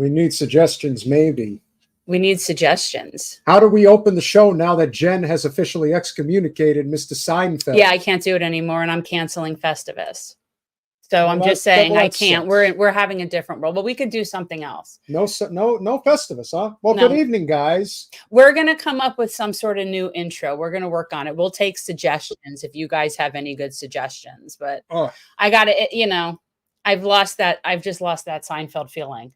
We need suggestions, maybe. We need suggestions. How do we open the show now that Jen has officially excommunicated Mr. Seinfeld? Yeah, I can't do it anymore, and I'm canceling Festivus. So I'm just saying I can't. We're having a different role, but we could do something else. No Festivus, huh? Well, no. Good evening, guys. We're gonna come up with some sort of new intro. We're gonna work on it. We'll take suggestions if you guys have any good suggestions. But I got it. You know, I've just lost that Seinfeld feeling.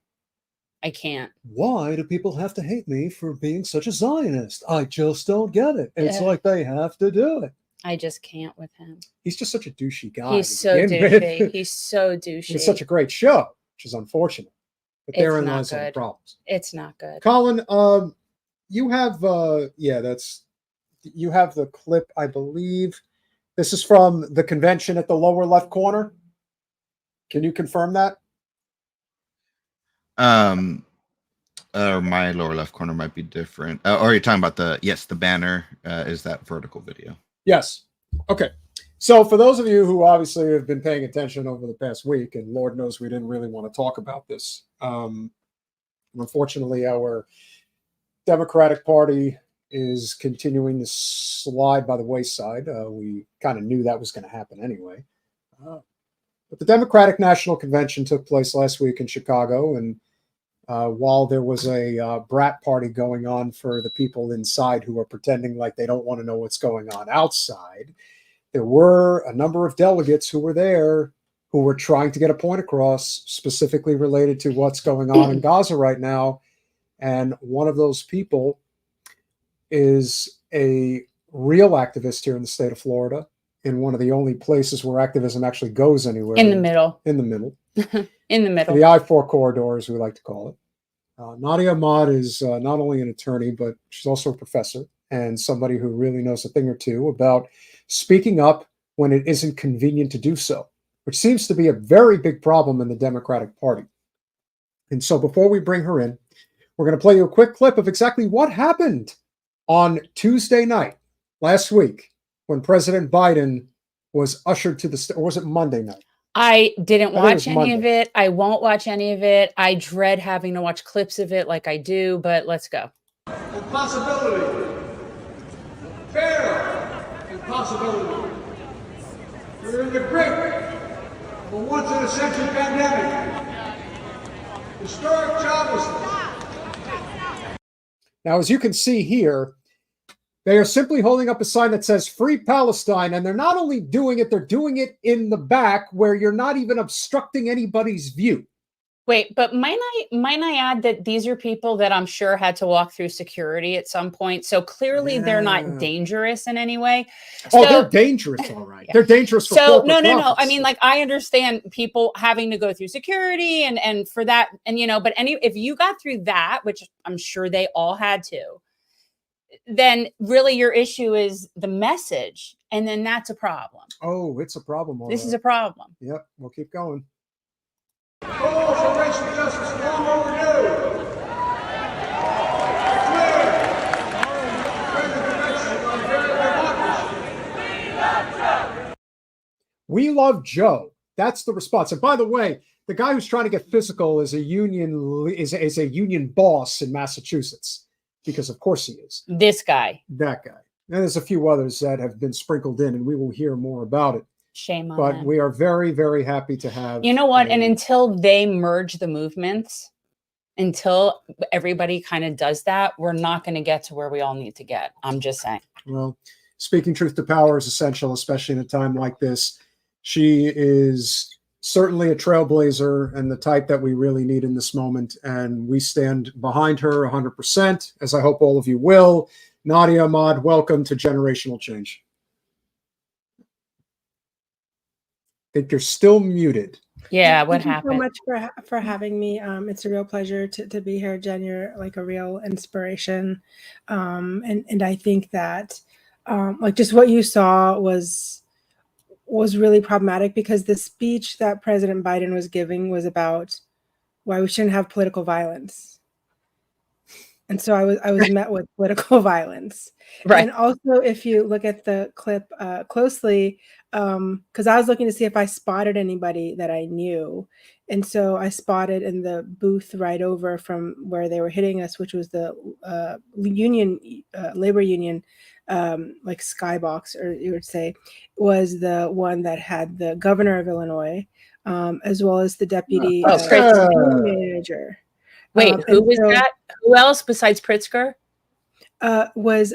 I can't. Why do people have to hate me for being such a Zionist? I just don't get it. It's like they have to do it. I just can't with him. He's just such a douchey guy. He's so douchey. He's so douchey. It's such a great show, which is unfortunate. But therein lies all the problems. It's not good. Colin, you have you have the clip, I believe. This is from the convention at the lower left corner. Can you confirm that? Or my lower left corner might be different. Or you're talking about the banner is that vertical video. Yes. Okay. So for those of you who obviously have been paying attention over the past week, and Lord knows we didn't really want to talk about this. Unfortunately, our Democratic Party is continuing to slide by the wayside. We kind of knew that was going to happen anyway. But the Democratic National Convention took place last week in Chicago, and while there was a brat party going on for the people inside who are pretending like they don't want to know what's going on outside, there were a number of delegates who were there who were trying to get a point across specifically related to what's going on in Gaza right now. And one of those people is a real activist here in the state of Florida, in one of the only places where activism actually goes anywhere. In the middle. In the middle. In the middle. The I-4 corridor, as we like to call it. Nadia Ahmad is not only an attorney, but she's also a professor and somebody who really knows a thing or two about speaking up when it isn't convenient to do so, which seems to be a very big problem in the Democratic Party. And so before we bring her in, we're going to play you a quick clip of exactly what happened on Tuesday night last week when President Biden was ushered to the, or was it Monday night? I didn't watch any of it. I won't watch any of it. I dread having to watch clips of it like I do, but let's go. Impossibility. Fair. Impossibility. We're in the grip of a once-in-a-century pandemic. Historic joblessness. Now, as you can see here, they are simply holding up a sign that says Free Palestine, and they're not only doing it, they're doing it in the back where you're not even obstructing anybody's view. Wait, but might I add that these are people that I'm sure had to walk through security at some point. So clearly they're not dangerous in any way. Oh, they're dangerous, all right. Yeah. They're dangerous for so no. I mean, like, I understand people having to go through security and for that, and but if you got through that, which I'm sure they all had to, then really your issue is the message, and then that's a problem. Oh, it's a problem. This is a problem. Yep, we'll keep going. Calls for racial justice long overdue. We love Joe. That's the response. And by the way, the guy who's trying to get physical is a union boss in Massachusetts, because of course he is. This guy. That guy. And there's a few others that have been sprinkled in, and we will hear more about it. Shame on But them. we are very, very happy to have. You know what? And until they merge the movements, until everybody kind of does that, we're not going to get to where we all need to get. I'm just saying. Well, speaking truth to power is essential, especially in a time like this. She is certainly a trailblazer and the type that we really need in this moment. And we stand behind her 100%, as I hope all of you will. Nadia Ahmad, welcome to Generational Change. I think you're still muted. Yeah, what happened? Thank you so much for having me. It's a real pleasure to be here, Jen. You're like a real inspiration. And I think that like just what you saw was really problematic, because the speech that President Biden was giving was about why we shouldn't have political violence. And so I was met with political violence. Right. And also, if you look at the clip closely, because I was looking to see if I spotted anybody that I knew. And so I spotted in the booth right over from where they were hitting us, which was the labor union, like skybox, or you would say, was the one that had the governor of Illinois, as well as the deputy campaign manager. Wait, who was so, that? Who else besides Pritzker? Was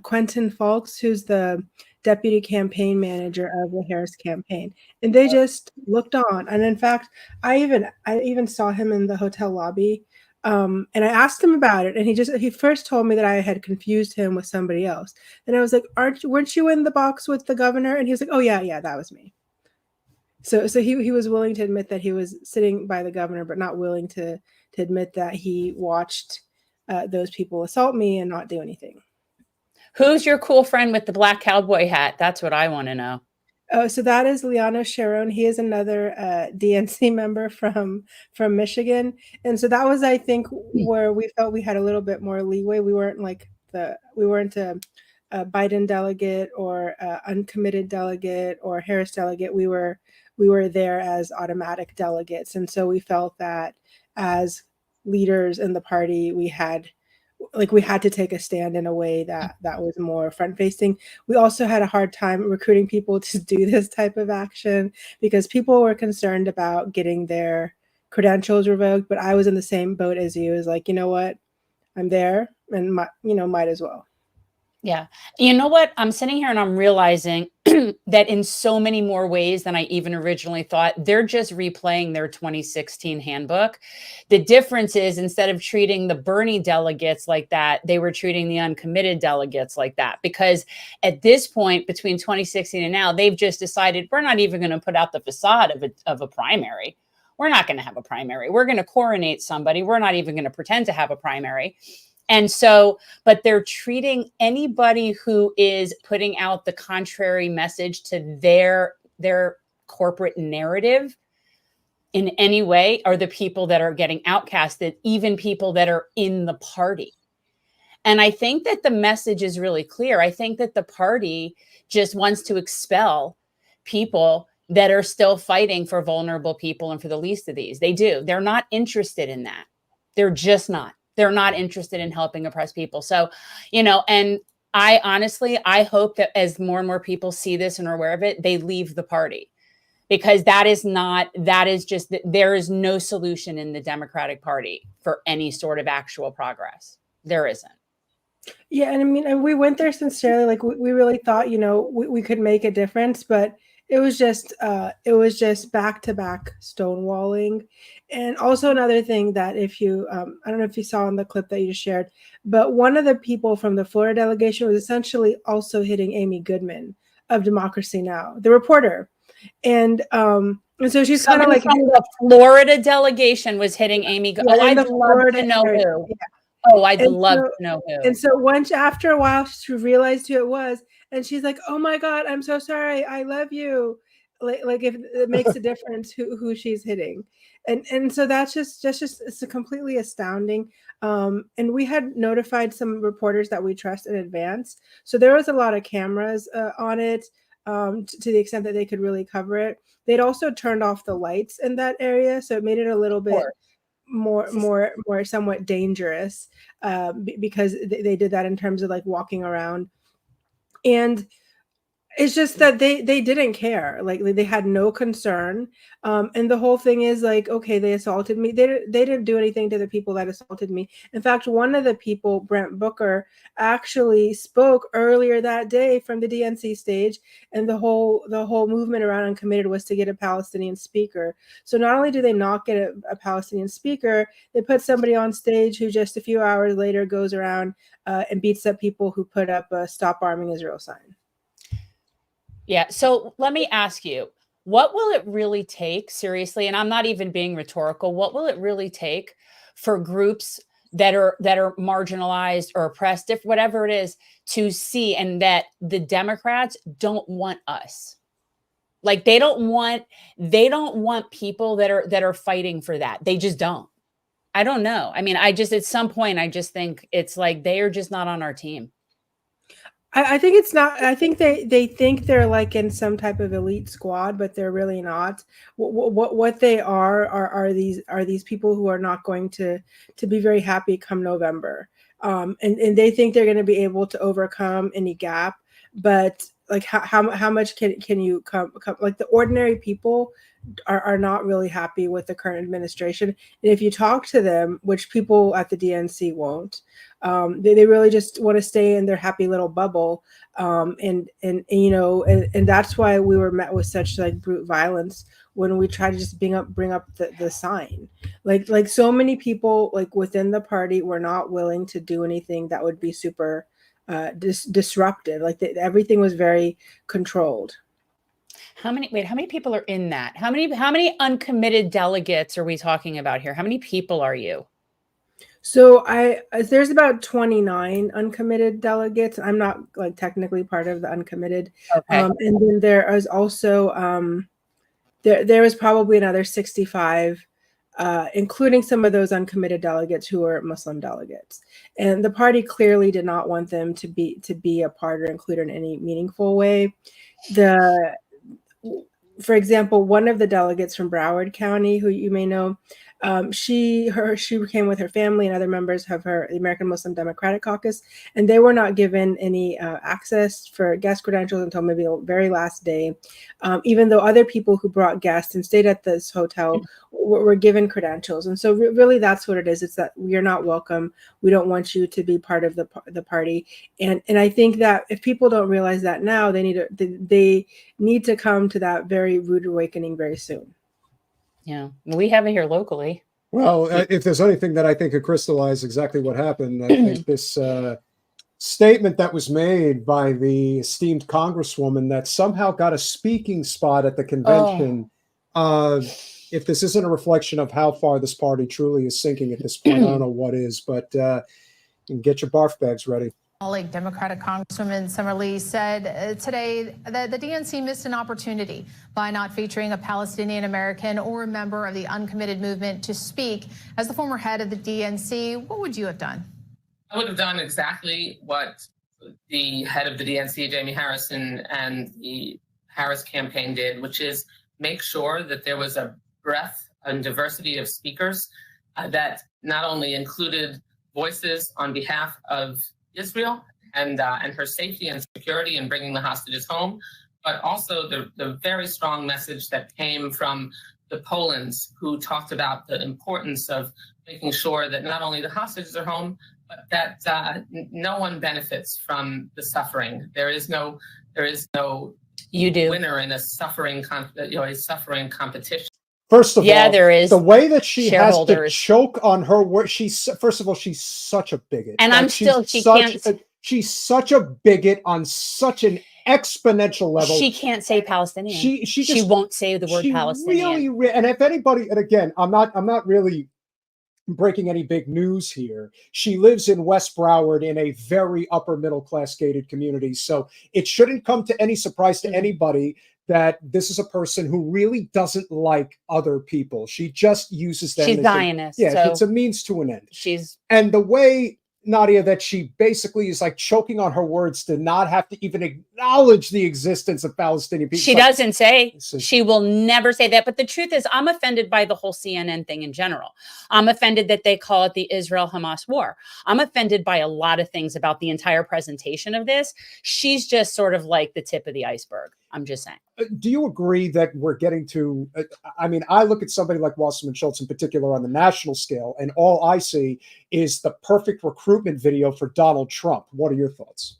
Quentin Fawkes, who's the deputy campaign manager of the Harris campaign, and they just looked on. And in fact, I even saw him in the hotel lobby, and I asked him about it, and he first told me that I had confused him with somebody else, and I was like, weren't you in the box with the governor? And he was like, oh yeah, that was me. So he was willing to admit that he was sitting by the governor, but not willing to admit that he watched those people assault me and not do anything. Who's your cool friend with the black cowboy hat? That's what I want to know. Oh, so that is Liana Sharon. He is another DNC member from Michigan, and so that was, I think, where we felt we had a little bit more leeway. We weren't a Biden delegate or uncommitted delegate or Harris delegate. We were there as automatic delegates, and so we felt that as leaders in the party, we had to take a stand in a way that was more front facing. We also had a hard time recruiting people to do this type of action because people were concerned about getting their credentials revoked. But I was in the same boat as you. Is like, you know what, I'm there, and might as well. Yeah. You know what? I'm sitting here and I'm realizing that in so many more ways than I even originally thought, they're just replaying their 2016 handbook. The difference is, instead of treating the Bernie delegates like that, they were treating the uncommitted delegates like that. Because at this point, between 2016 and now, they've just decided we're not even going to put out the facade of a primary. We're not going to have a primary. We're going to coronate somebody. We're not even going to pretend to have a primary. And so, but they're treating anybody who is putting out the contrary message to their corporate narrative in any way are the people that are getting outcasted, even people that are in the party. And I think that the message is really clear. I think that the party just wants to expel people that are still fighting for vulnerable people and for the least of these. They do. They're not interested in that. They're just not. They're not interested in helping oppressed people. So, and I honestly hope that as more and more people see this and are aware of it, they leave the party, because there is no solution in the Democratic Party for any sort of actual progress. There isn't. Yeah. And I mean, and we went there sincerely. Like we really thought, we could make a difference, but it was just back-to-back stonewalling. And also another thing that if you, I don't know if you saw in the clip that you just shared, but one of the people from the Florida delegation was essentially also hitting Amy Goodman of Democracy Now!, the reporter. And so she's kind of like, the Florida delegation was hitting Amy. I'd love to know who. Yeah. Oh, I'd love to know who. And so after a while, she realized who it was. And she's like, oh my God, I'm so sorry. I love you. Like if it makes a difference who she's hitting. And so that's just it's a completely astounding. And we had notified some reporters that we trust in advance. So there was a lot of cameras on it to the extent that they could really cover it. They'd also turned off the lights in that area. So it made it a little bit more somewhat dangerous because they did that in terms of like walking around. And it's just that they didn't care. Like they had no concern. And the whole thing is like, okay, they assaulted me. They didn't do anything to the people that assaulted me. In fact, one of the people, Brent Booker, actually spoke earlier that day from the DNC stage. And the whole movement around Uncommitted was to get a Palestinian speaker. So not only do they not get a Palestinian speaker, they put somebody on stage who just a few hours later goes around and beats up people who put up a Stop Arming Israel sign. Yeah. So let me ask you, what will it really take, seriously, and I'm not even being rhetorical, what will it really take for groups that are marginalized or oppressed, if whatever it is, to see and that the Democrats don't want us? Like they don't want people that are fighting for that. They just don't. I don't know. I mean, I just, at some point, I just think it's like they are just not on our team. I think it's not. I think they think they're like in some type of elite squad, but they're really not. What they are these people who are not going to be very happy come November, and they think they're going to be able to overcome any gap. But like how much can you come like the ordinary people are not really happy with the current administration. And if you talk to them, which people at the DNC won't, they really just want to stay in their happy little bubble. And you know, and that's why we were met with such like brute violence when we tried to just bring up the sign. Like so many people like within the party were not willing to do anything that would be super disruptive. Like everything was very controlled. How many people are in that? How many uncommitted delegates are we talking about here? How many people are you? So there's about 29 uncommitted delegates. I'm not like technically part of the uncommitted. Okay. And then there is also there was probably another 65, including some of those uncommitted delegates who are Muslim delegates. And the party clearly did not want them to be a part or included in any meaningful way. For example, one of the delegates from Broward County, who you may know, she came with her family and other members of the American Muslim Democratic Caucus, and they were not given any access for guest credentials until maybe the very last day, even though other people who brought guests and stayed at this hotel were given credentials. And so really that's what it is. It's that you're not welcome. We don't want you to be part of the party. And I think that if people don't realize that now, they need to come to that very rude awakening very soon. Yeah, we have it here locally. Well, if there's anything that I think could crystallize exactly what happened, I think this statement that was made by the esteemed congresswoman that somehow got a speaking spot at the convention. If this isn't a reflection of how far this party truly is sinking at this point, I don't know what is, but get your barf bags ready. Democratic Congresswoman Summerlee said today that the DNC missed an opportunity by not featuring a Palestinian American or a member of the uncommitted movement to speak. As the former head of the DNC, what would you have done? I would have done exactly what the head of the DNC, Jamie Harrison, and the Harris campaign did, which is make sure that there was a breadth and diversity of speakers that not only included voices on behalf of Israel and her safety and security in bringing the hostages home, but also the very strong message that came from the Polands, who talked about the importance of making sure that not only the hostages are home, but that no one benefits from the suffering. There is no winner in a suffering competition. First of all, there is the way that she has to choke on her word. First of all, she's such a bigot, and she's such a bigot on such an exponential level. She can't say Palestinian. She won't say the word Palestinian. Really, and if anybody, and again, I'm not really breaking any big news here. She lives in West Broward in a very upper middle class gated community, so it shouldn't come to any surprise to anybody that this is a person who really doesn't like other people. She just uses them. She's Zionist. It's a means to an end. And the way, Nadia, that she basically is like choking on her words to not have to even acknowledge the existence of Palestinian people. She doesn't say. She will never say that. But the truth is, I'm offended by the whole CNN thing in general. I'm offended that they call it the Israel-Hamas war. I'm offended by a lot of things about the entire presentation of this. She's just sort of like the tip of the iceberg. I'm just saying. Do you agree that we're getting to, I mean, I look at somebody like Wasserman Schultz in particular on the national scale, and all I see is the perfect recruitment video for Donald Trump. What are your thoughts?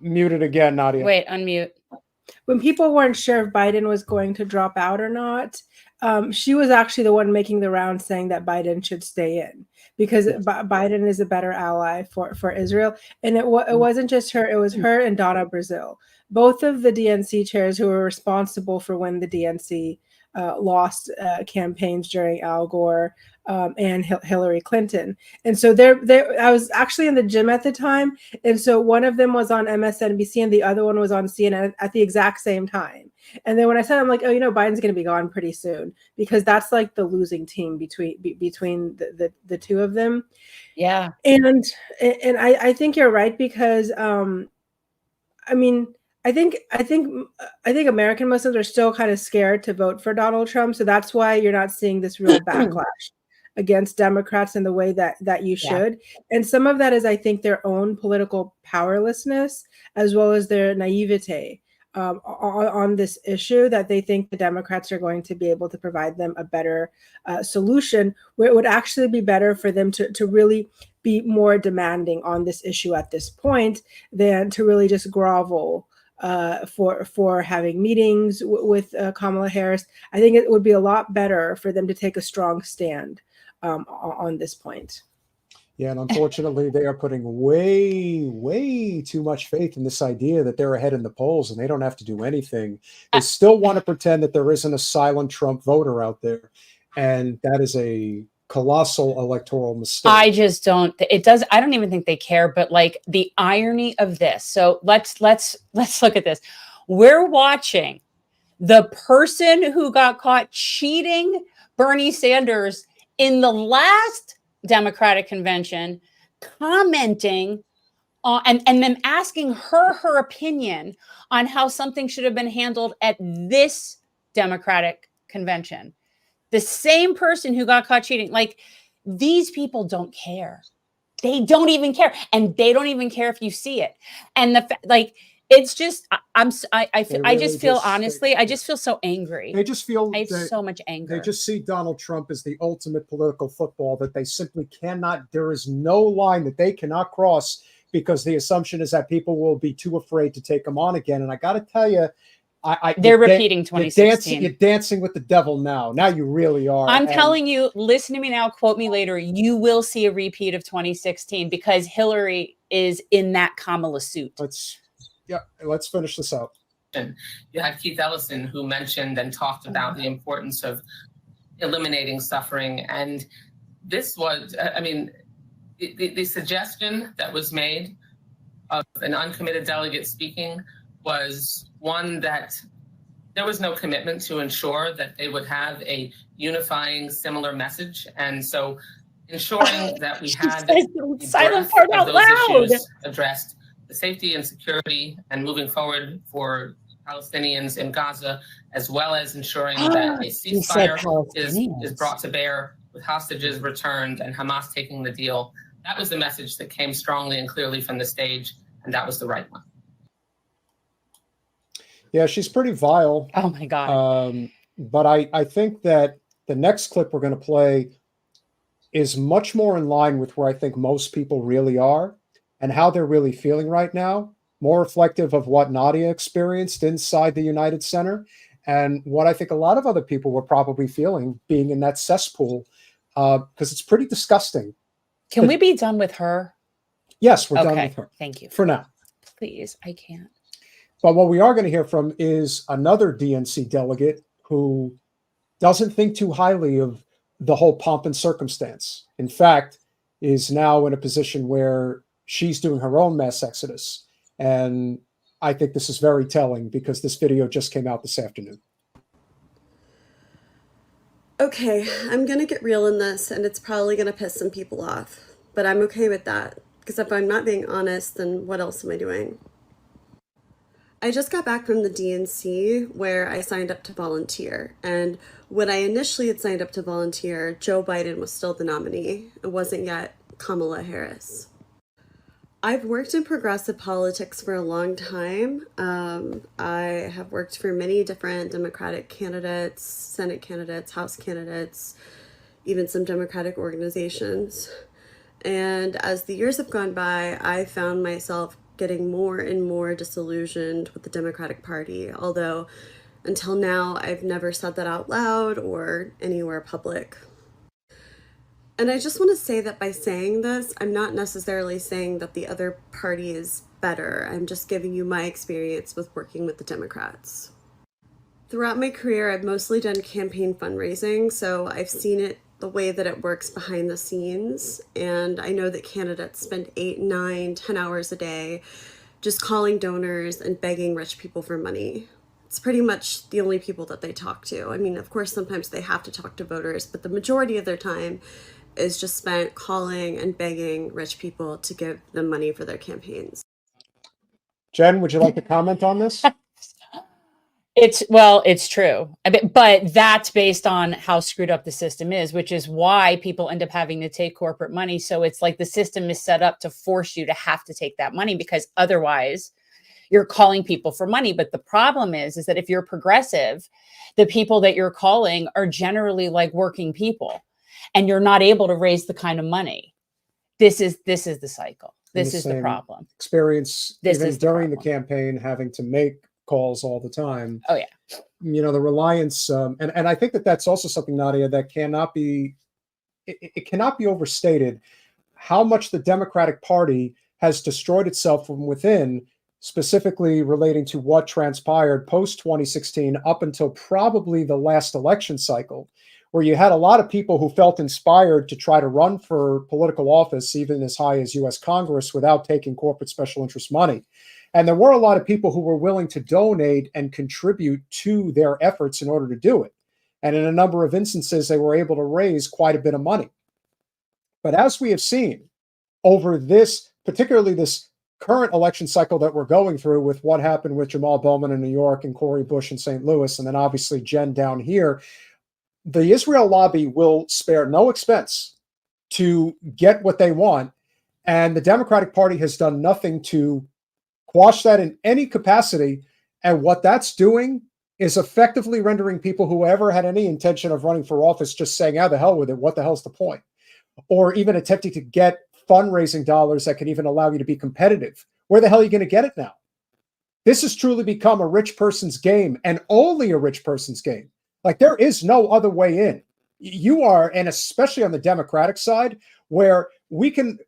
Muted again, Nadia. Wait, unmute. When people weren't sure if Biden was going to drop out or not, she was actually the one making the round saying that Biden should stay in because Biden is a better ally for Israel. And it wasn't just her, it was her and Donna Brazile, both of the DNC chairs who were responsible for when the DNC lost campaigns during Al Gore and Hillary Clinton. And so I was actually in the gym at the time. And so one of them was on MSNBC and the other one was on CNN at the exact same time. And then when I said, I'm like, oh, Biden's going to be gone pretty soon, because that's like the losing team between the two of them. Yeah. And I think you're right, because I think American Muslims are still kind of scared to vote for Donald Trump. So that's why you're not seeing this real backlash against Democrats in the way that you should. Yeah. And some of that is, I think, their own political powerlessness, as well as their naivete on this issue, that they think the Democrats are going to be able to provide them a better solution, where it would actually be better for them to really be more demanding on this issue at this point than to really just grovel for having meetings with Kamala Harris. I think it would be a lot better for them to take a strong stand on this point. Yeah, and unfortunately, they are putting way too much faith in this idea that they're ahead in the polls and they don't have to do anything. They still want to pretend that there isn't a silent Trump voter out there, and that is a colossal electoral mistake. I just don't. I don't even think they care. But like the irony of this. So let's look at this. We're watching the person who got caught cheating Bernie Sanders in the last Democratic convention, commenting on and then asking her opinion on how something should have been handled at this Democratic convention. The same person who got caught cheating. Like, these people don't care. They don't even care, and they don't even care if you see it. And it's just, I just feel so angry. They just feel I have so much anger. They just see Donald Trump as the ultimate political football that they simply cannot. There is no line that they cannot cross, because the assumption is that people will be too afraid to take him on again. And I got to tell you, they're repeating 2016. You're dancing with the devil now. Now you really are. I'm telling you, listen to me now, quote me later. You will see a repeat of 2016, because Hillary is in that Kamala suit. Let's finish this out. You had Keith Ellison, who mentioned and talked about the importance of eliminating suffering. And this was, the suggestion that was made of an uncommitted delegate speaking was one that there was no commitment to ensure that they would have a unifying, similar message. And so ensuring that we had the silent part out loud issues addressed, the safety and security and moving forward for Palestinians in Gaza, as well as ensuring that a ceasefire is brought to bear with hostages returned and Hamas taking the deal. That was the message that came strongly and clearly from the stage, and that was the right one. Yeah, she's pretty vile. Oh my God. But I think that the next clip we're going to play is much more in line with where I think most people really are and how they're really feeling right now, more reflective of what Nadia experienced inside the United Center and what I think a lot of other people were probably feeling being in that cesspool, because it's pretty disgusting. Can we be done with her? Yes, we're done with her. Thank you. For now. Please, I can't. But what we are going to hear from is another DNC delegate who doesn't think too highly of the whole pomp and circumstance. In fact, is now in a position where she's doing her own mass exodus. And I think this is very telling, because this video just came out this afternoon. Okay, I'm going to get real in this, and it's probably going to piss some people off. But I'm okay with that, because if I'm not being honest, then what else am I doing? I just got back from the DNC, where I signed up to volunteer. And when I initially had signed up to volunteer, Joe Biden was still the nominee. It wasn't yet Kamala Harris. I've worked in progressive politics for a long time. I have worked for many different Democratic candidates, Senate candidates, House candidates, even some Democratic organizations. And as the years have gone by, I found myself getting more and more disillusioned with the Democratic Party, although until now, I've never said that out loud or anywhere public. And I just want to say that by saying this, I'm not necessarily saying that the other party is better. I'm just giving you my experience with working with the Democrats. Throughout my career, I've mostly done campaign fundraising, so I've seen it the way that it works behind the scenes. And I know that candidates spend 8, 9, 10 hours a day just calling donors and begging rich people for money. It's pretty much the only people that they talk to. I mean, of course, sometimes they have to talk to voters, but the majority of their time is just spent calling and begging rich people to give them money for their campaigns. Jen, would you like to comment on this? It's true. But that's based on how screwed up the system is, which is why people end up having to take corporate money. So it's like the system is set up to force you to have to take that money, because otherwise you're calling people for money. But the problem is that if you're progressive, the people that you're calling are generally like working people, and you're not able to raise the kind of money. This is the cycle. This is the problem. Experience This even is the during the problem. campaign, having to make calls all the time. Oh yeah. You know, the reliance, and I think that that's also something, Nadia, that cannot be, it cannot be overstated how much the Democratic Party has destroyed itself from within, specifically relating to what transpired post 2016 up until probably the last election cycle, where you had a lot of people who felt inspired to try to run for political office, even as high as US Congress, without taking corporate special interest money. And there were a lot of people who were willing to donate and contribute to their efforts in order to do it. And in a number of instances, they were able to raise quite a bit of money. But as we have seen over this, particularly this current election cycle that we're going through, with what happened with Jamal Bowman in New York and Cori Bush in St. Louis, and then obviously Jen down here, the Israel lobby will spare no expense to get what they want. And the Democratic Party has done nothing to quash that in any capacity. And what that's doing is effectively rendering people who ever had any intention of running for office just saying, "Ah, the hell with it. What the hell's the point?" Or even attempting to get fundraising dollars that can even allow you to be competitive. Where the hell are you going to get it now? This has truly become a rich person's game, and only a rich person's game. Like, there is no other way in. You are, and especially on the Democratic side, where we can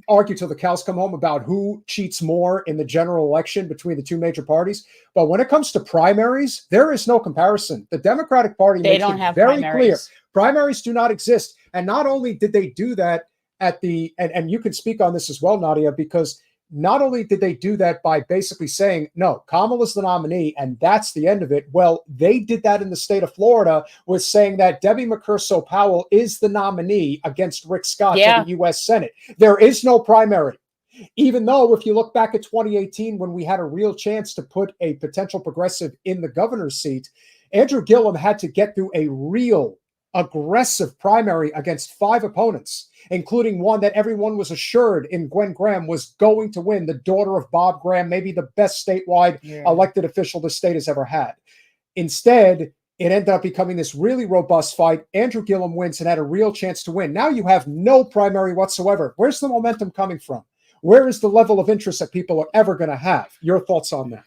argue till the cows come home about who cheats more in the general election between the two major parties. But when it comes to primaries, there is no comparison. The Democratic Party They makes don't it have very primaries. clear. Primaries do not exist. And not only did they do that at the, and you can speak on this as well, Nadia, because not only did they do that by basically saying, no, Kamala's the nominee, and that's the end of it. Well, they did that in the state of Florida with saying that Debbie McCurso Powell is the nominee against Rick Scott for the U.S. Senate. There is no primary. Even though if you look back at 2018, when we had a real chance to put a potential progressive in the governor's seat, Andrew Gillum had to get through a real aggressive primary against 5 opponents, including one that everyone was assured in Gwen Graham was going to win, the daughter of Bob Graham, maybe the best statewide elected official the state has ever had. Instead, it ended up becoming this really robust fight. Andrew Gillum wins and had a real chance to win. Now you have no primary whatsoever. Where's the momentum coming from? Where is the level of interest that people are ever going to have? Your thoughts on that?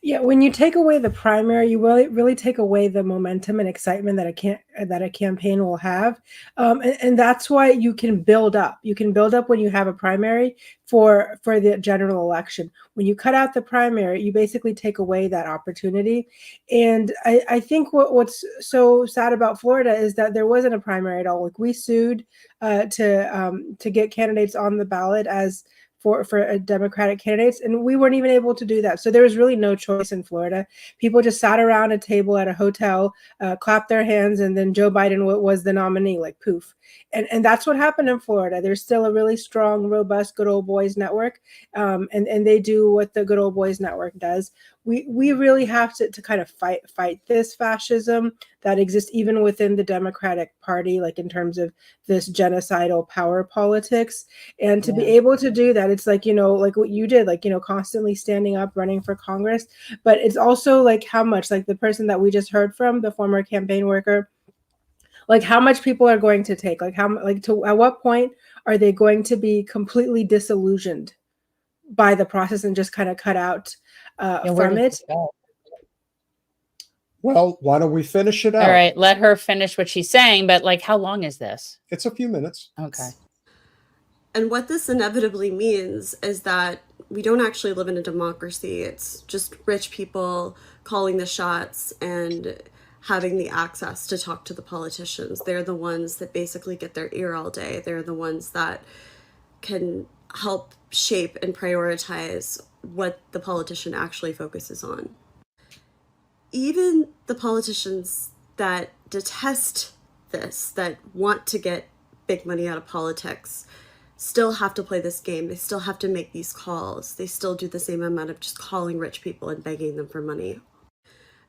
Yeah, when you take away the primary, you really take away the momentum and excitement that a campaign will have, and that's why you can build up. You can build up when you have a primary for the general election. When you cut out the primary, you basically take away that opportunity. And I think what's so sad about Florida is that there wasn't a primary at all. Like, we sued to get candidates on the ballot as for Democratic candidates, and we weren't even able to do that. So there was really no choice in Florida. People just sat around a table at a hotel, clapped their hands, and then Joe Biden was the nominee, like poof. And that's what happened in Florida. There's still a really strong, robust Good Old Boys network, and they do what the Good Old Boys network does. We really have to kind of fight this fascism that exists even within the Democratic Party, like in terms of this genocidal power politics. And to be able to do that, it's like, like what you did, like, constantly standing up, running for Congress. But it's also like how much, like the person that we just heard from, the former campaign worker, like how much people are going to take, like at what point are they going to be completely disillusioned by the process and just kind of cut out from it? Well, why don't we finish it out? All right, let her finish what she's saying, but like, how long is this? It's a few minutes. Okay. And what this inevitably means is that we don't actually live in a democracy. It's just rich people calling the shots and having the access to talk to the politicians. They're the ones that basically get their ear all day. They're the ones that can help shape and prioritize what the politician actually focuses on. Even the politicians that detest this, that want to get big money out of politics, still have to play this game. They still have to make these calls. They still do the same amount of just calling rich people and begging them for money.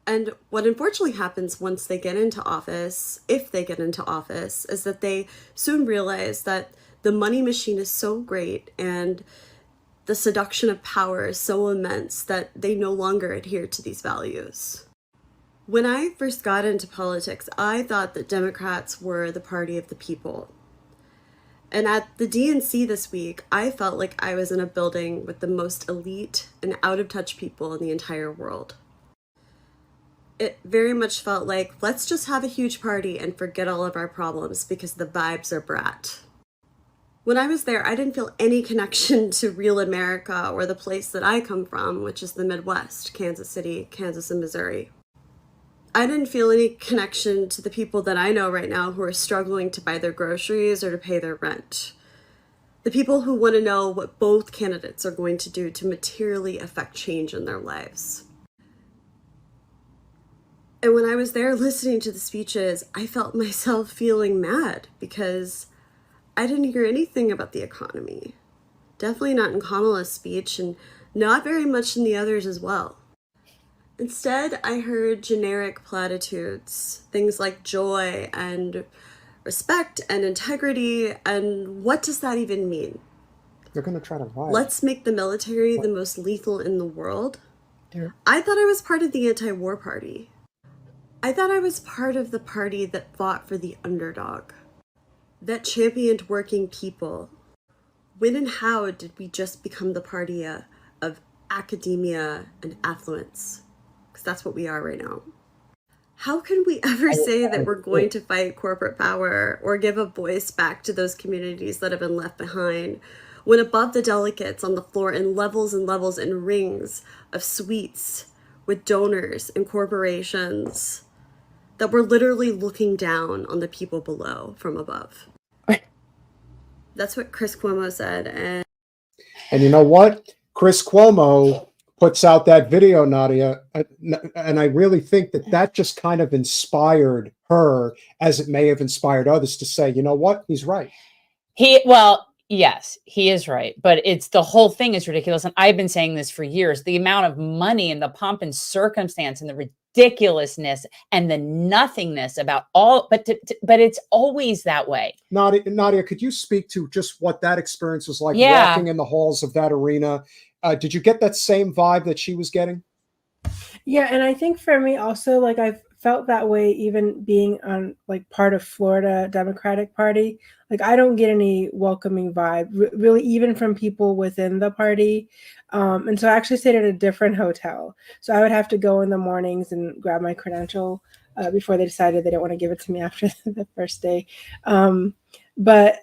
And what unfortunately happens once they get into office, if they get into office, is that they soon realize that the money machine is so great and the seduction of power is so immense that they no longer adhere to these values. When I first got into politics, I thought that Democrats were the party of the people. And at the DNC this week, I felt like I was in a building with the most elite and out-of-touch people in the entire world. It very much felt like, let's just have a huge party and forget all of our problems because the vibes are brat. When I was there, I didn't feel any connection to real America or the place that I come from, which is the Midwest, Kansas City, Kansas, and Missouri. I didn't feel any connection to the people that I know right now who are struggling to buy their groceries or to pay their rent. The people who want to know what both candidates are going to do to materially affect change in their lives. And when I was there listening to the speeches, I felt myself feeling mad because I didn't hear anything about the economy. Definitely not in Kamala's speech and not very much in the others as well. Instead, I heard generic platitudes, things like joy and respect and integrity, and what does that even mean? They're going to try to riot. Let's make the military the most lethal in the world? Yeah. I thought I was part of the anti-war party. I thought I was part of the party that fought for the underdog, that championed working people. When and how did we just become the party of academia and affluence? Because that's what we are right now. How can we ever say that we're going to fight corporate power or give a voice back to those communities that have been left behind when above the delegates on the floor in levels and levels and rings of suites with donors and corporations that we're literally looking down on the people below from above? That's what Chris Cuomo said. And you know what? Chris Cuomo puts out that video, Nadia, and I really think that that just kind of inspired her, as it may have inspired others to say, you know what? He's right. Well, yes, he is right. But it's the whole thing is ridiculous. And I've been saying this for years. The amount of money and the pomp and circumstance and the ridiculousness and the nothingness about all, but it's always that way. Nadia, could you speak to just what that experience was like walking in the halls of that arena? Did you get that same vibe that she was getting? Yeah, and I think for me also, like I've felt that way even being on like part of Florida Democratic Party. Like I don't get any welcoming vibe really, even from people within the party. And so I actually stayed at a different hotel. So I would have to go in the mornings and grab my credential before they decided they didn't want to give it to me after the first day. But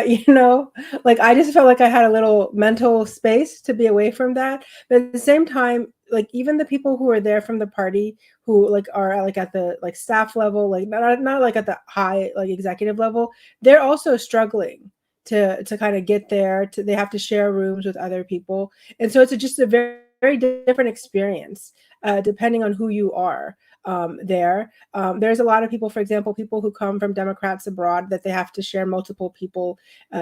you know, like I just felt like I had a little mental space to be away from that. But at the same time, like even the people who are there from the party who like are like at the like staff level, like not like at the high like executive level, they're also struggling to kind of get there. They have to share rooms with other people, and so it's just a very, very different experience depending on who you are. There. There's a lot of people, for example, people who come from Democrats abroad that they have to share multiple people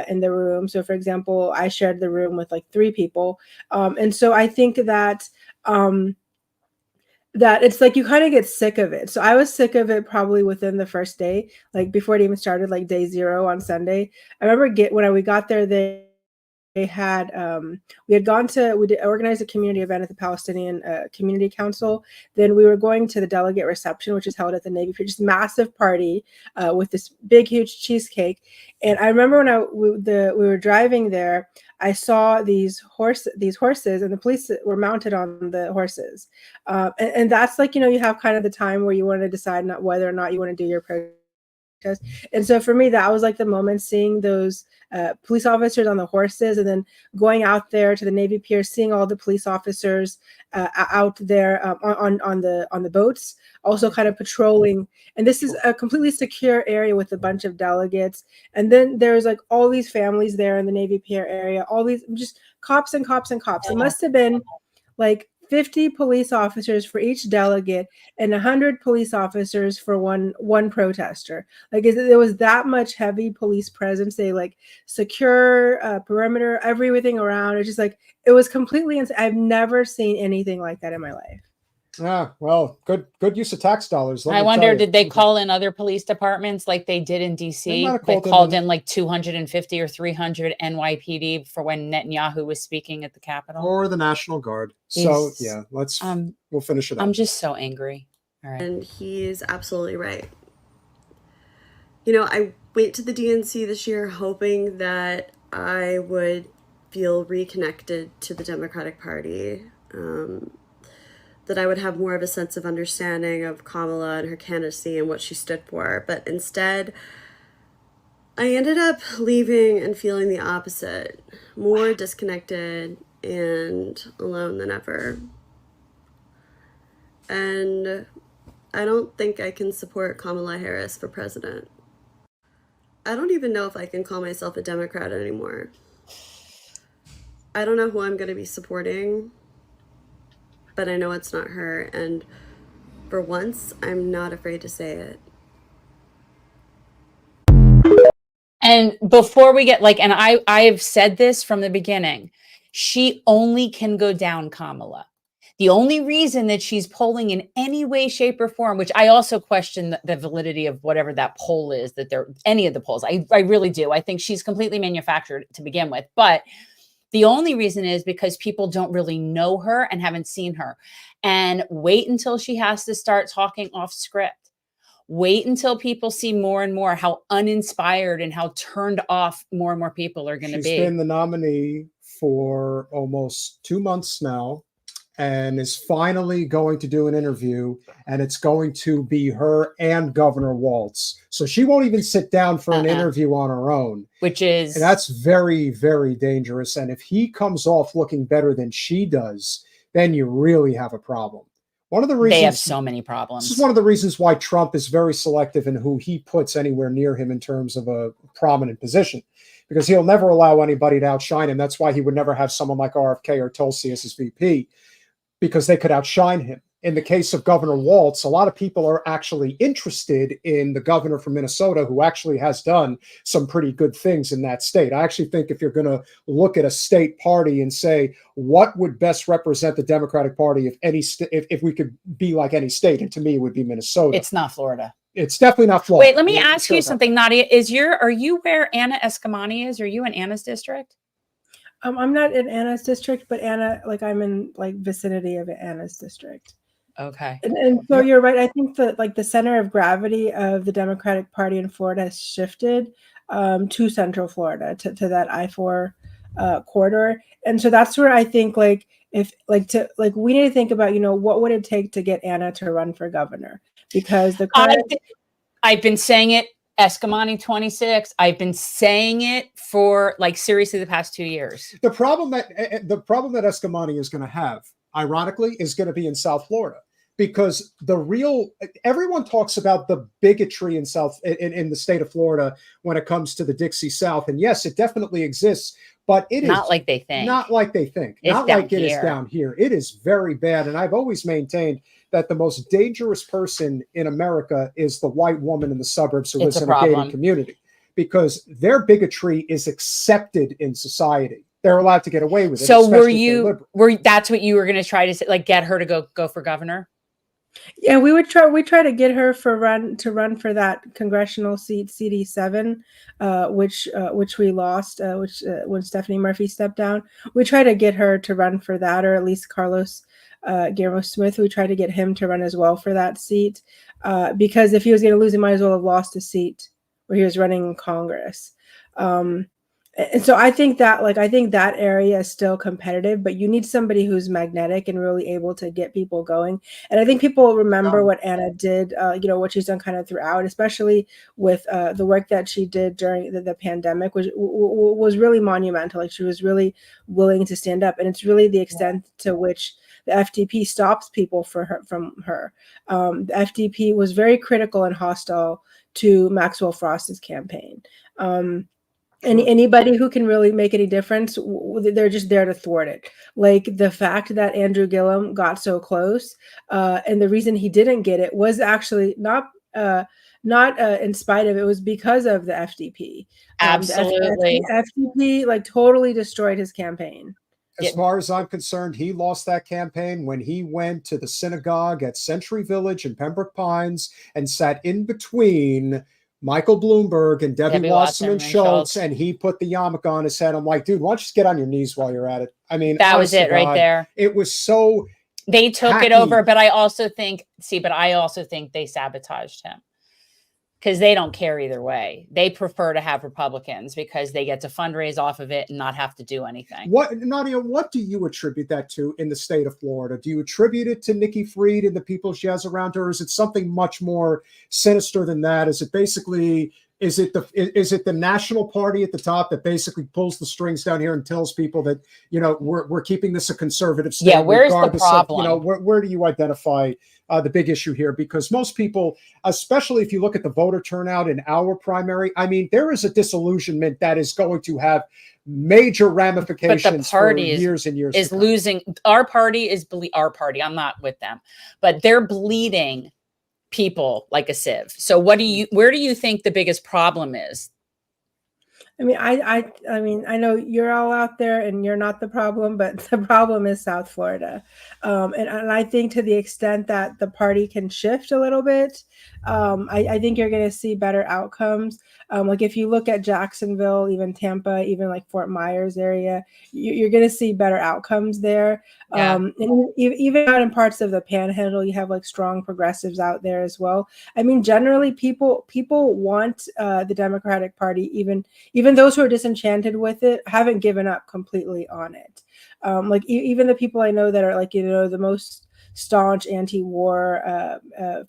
in the room. So, for example, I shared the room with like 3 people. And so I think that that it's like you kind of get sick of it. So I was sick of it probably within the first day, like before it even started, like day 0 on Sunday. I remember when we got there, they had we organized a community event at the Palestinian Community Council. Then we were going to the delegate reception, which is held at the Navy Pier, just massive party with this big, huge cheesecake. And I remember when we were driving there, I saw these horses, and the police were mounted on the horses. And that's like, you know, you have kind of the time where you want to decide not whether or not you want to do your protest. And so for me, that was like the moment, seeing those police officers on the horses, and then going out there to the Navy Pier, seeing all the police officers out there on the boats, also kind of patrolling. And this is a completely secure area with a bunch of delegates. And then there's like all these families there in the Navy Pier area, all these just cops and cops and cops. It must have been like 50 police officers for each delegate and 100 police officers for one protester. Like there was that much heavy police presence. They like secure perimeter, everything around. It's just like, it was completely insane. I've never seen anything like that in my life. Well, good use of tax dollars. I wonder, did they call in other police departments like they did in They DC? might have They called called in in like 250 or 300 NYPD for when Netanyahu was speaking at the Capitol. or the National Guard. So He's- yeah, we'll finish it up. I'm just so angry. All right. And he's absolutely right. You know, I went to the DNC this year hoping that I would feel reconnected to the Democratic Party, that I would have more of a sense of understanding of Kamala and her candidacy and what she stood for. But instead, I ended up leaving and feeling the opposite, more disconnected and alone than ever. And I don't think I can support Kamala Harris for president. I don't even know if I can call myself a Democrat anymore. I don't know who I'm going to be supporting, but I know it's not her. And for once, I'm not afraid to say it. And before we get and I've said this from the beginning, she only can go down Kamala. The only reason that she's polling in any way, shape, or form, which I also question the validity of whatever that poll is, that they're any of the polls. I really do. I think she's completely manufactured to begin with. But the only reason is because people don't really know her and haven't seen her. And wait until she has to start talking off script. Wait until people see more and more how uninspired and how turned off more and more people are going to be. She's been the nominee for almost 2 months now, and is finally going to do an interview, and it's going to be her and Governor Walz. So she won't even sit down for an interview on her own. Which is... And that's very, very dangerous. And if he comes off looking better than she does, then you really have a problem. One of the reasons... They have so many problems. This is one of the reasons why Trump is very selective in who he puts anywhere near him in terms of a prominent position, because he'll never allow anybody to outshine him. That's why he would never have someone like RFK or Tulsi as his VP, because they could outshine him. In the case of Governor Walz, a lot of people are actually interested in the governor from Minnesota, who actually has done some pretty good things in that state. I actually think if you're going to look at a state party and say, what would best represent the Democratic Party if we could be like any state, and to me, it would be Minnesota. It's not Florida. It's definitely not Florida. Wait, let me ask you something, Nadia. Are you where Anna Eskamani is? Are you in Anna's district? I'm not in Anna's district, but I'm in vicinity of Anna's district. Okay. And so you're right. I think that the center of gravity of the Democratic Party in Florida has shifted to Central Florida, to that I-4 corridor. And so that's where I think we need to think about, what would it take to get Anna to run for governor? Because I've been saying it. Eskamani 26. I've been saying it for seriously the past 2 years. The problem that Eskamani is going to have, ironically, is going to be in South Florida, because everyone talks about the bigotry in the state of Florida when it comes to the Dixie South, and yes, it definitely exists, but it is not like they think. Not like they think. It's not like it is down here. It is very bad, and I've always maintained that the most dangerous person in America is the white woman in the suburbs who lives in a gated community, because their bigotry is accepted in society. They're allowed to get away with it. So that's what you were going to try to say, get her to go for governor? Yeah, we try to get her to run for that congressional seat, CD7, which we lost, when Stephanie Murphy stepped down. We try to get her to run for that, or at least Carlos Guillermo Smith. We tried to get him to run as well for that seat, because if he was going to lose, he might as well have lost a seat where he was running in Congress. And so I think that area is still competitive, but you need somebody who's magnetic and really able to get people going. And I think people remember what Anna did, what she's done kind of throughout, especially with the work that she did during the pandemic, which was really monumental. Like, she was really willing to stand up, and it's really the extent to which the FDP stops people from her. The FDP was very critical and hostile to Maxwell Frost's campaign. Anybody who can really make any difference, they're just there to thwart it. Like, the fact that Andrew Gillum got so close, and the reason he didn't get it was actually not in spite of it, was because of the FDP. Absolutely. The FDP like totally destroyed his campaign. As far as I'm concerned, he lost that campaign when he went to the synagogue at Century Village in Pembroke Pines and sat in between Michael Bloomberg and Debbie Wasserman Schultz, and he put the yarmulke on his head. I'm like, dude, why don't you just get on your knees while you're at it? I mean, that was it right there. It was so they took hacky. It over, but I also think they sabotaged him, because they don't care either way. They prefer to have Republicans because they get to fundraise off of it and not have to do anything. Nadia, what do you attribute that to in the state of Florida? Do you attribute it to Nikki Fried and the people she has around her? Or is it something much more sinister than that? Is it the national party at the top that basically pulls the strings down here and tells people that, we're keeping this a conservative state? Yeah, where's the problem? Of, where do you identify the big issue here? Because most people, especially if you look at the voter turnout in our primary, I mean, there is a disillusionment that is going to have major ramifications. But the party for years and years is losing. Our party. I'm not with them, but they're bleeding people like a sieve. So where do you think the biggest problem is? I mean, I know you're all out there and you're not the problem, but the problem is South Florida. And I think to the extent that the party can shift a little bit, I think you're going to see better outcomes. Like, if you look at Jacksonville, even Tampa, even like Fort Myers area, you're going to see better outcomes there. Yeah. And even out in parts of the Panhandle, you have like strong progressives out there as well. I mean, generally people want the Democratic Party, even those who are disenchanted with it haven't given up completely on it. Like, even the people I know that are like, the most staunch anti-war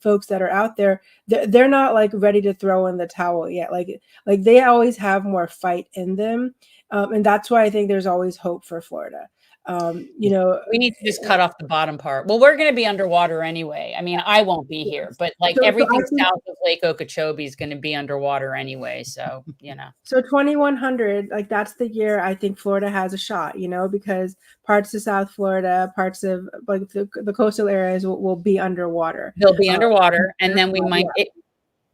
folks that are out there, they're not like ready to throw in the towel yet. Like they always have more fight in them. And that's why I think there's always hope for Florida. We need to just cut off the bottom part. Well, we're going to be underwater anyway. I mean, I won't be here, but like everything south of Lake Okeechobee is going to be underwater anyway. So, So 2100, like, that's the year I think Florida has a shot, because parts of South Florida, parts of like the coastal areas will be underwater. They'll be underwater, and then we might.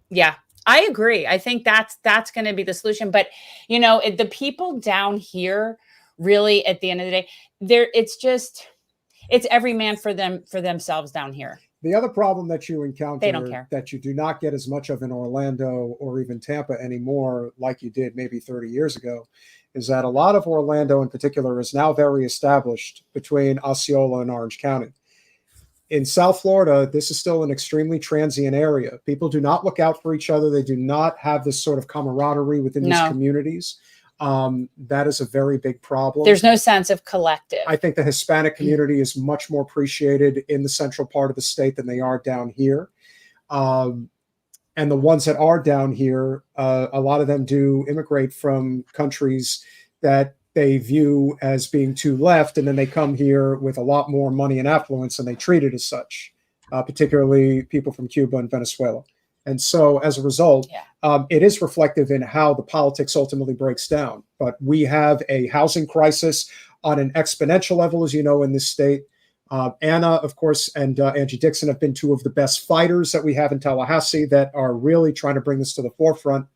Yeah, I agree. I think that's going to be the solution. But the people down here, really, at the end of the day, it's every man for themselves down here. The other problem that you encounter, they don't care, that you do not get as much of in Orlando or even Tampa anymore, like you did maybe 30 years ago, is that a lot of Orlando in particular is now very established between Osceola and Orange County. In South Florida, this is still an extremely transient area. People do not look out for each other. They do not have this sort of camaraderie within these communities. That is a very big problem. There's no sense of collective. I think the Hispanic community is much more appreciated in the central part of the state than they are down here. And the ones that are down here, a lot of them do immigrate from countries that they view as being too left, and then they come here with a lot more money and affluence, and they treat it as such, particularly people from Cuba and Venezuela. And so as a result, it is reflective in how the politics ultimately breaks down. But we have a housing crisis on an exponential level, as you know, in this state. Anna, of course, and Angie Dixon have been two of the best fighters that we have in Tallahassee that are really trying to bring this to the forefront.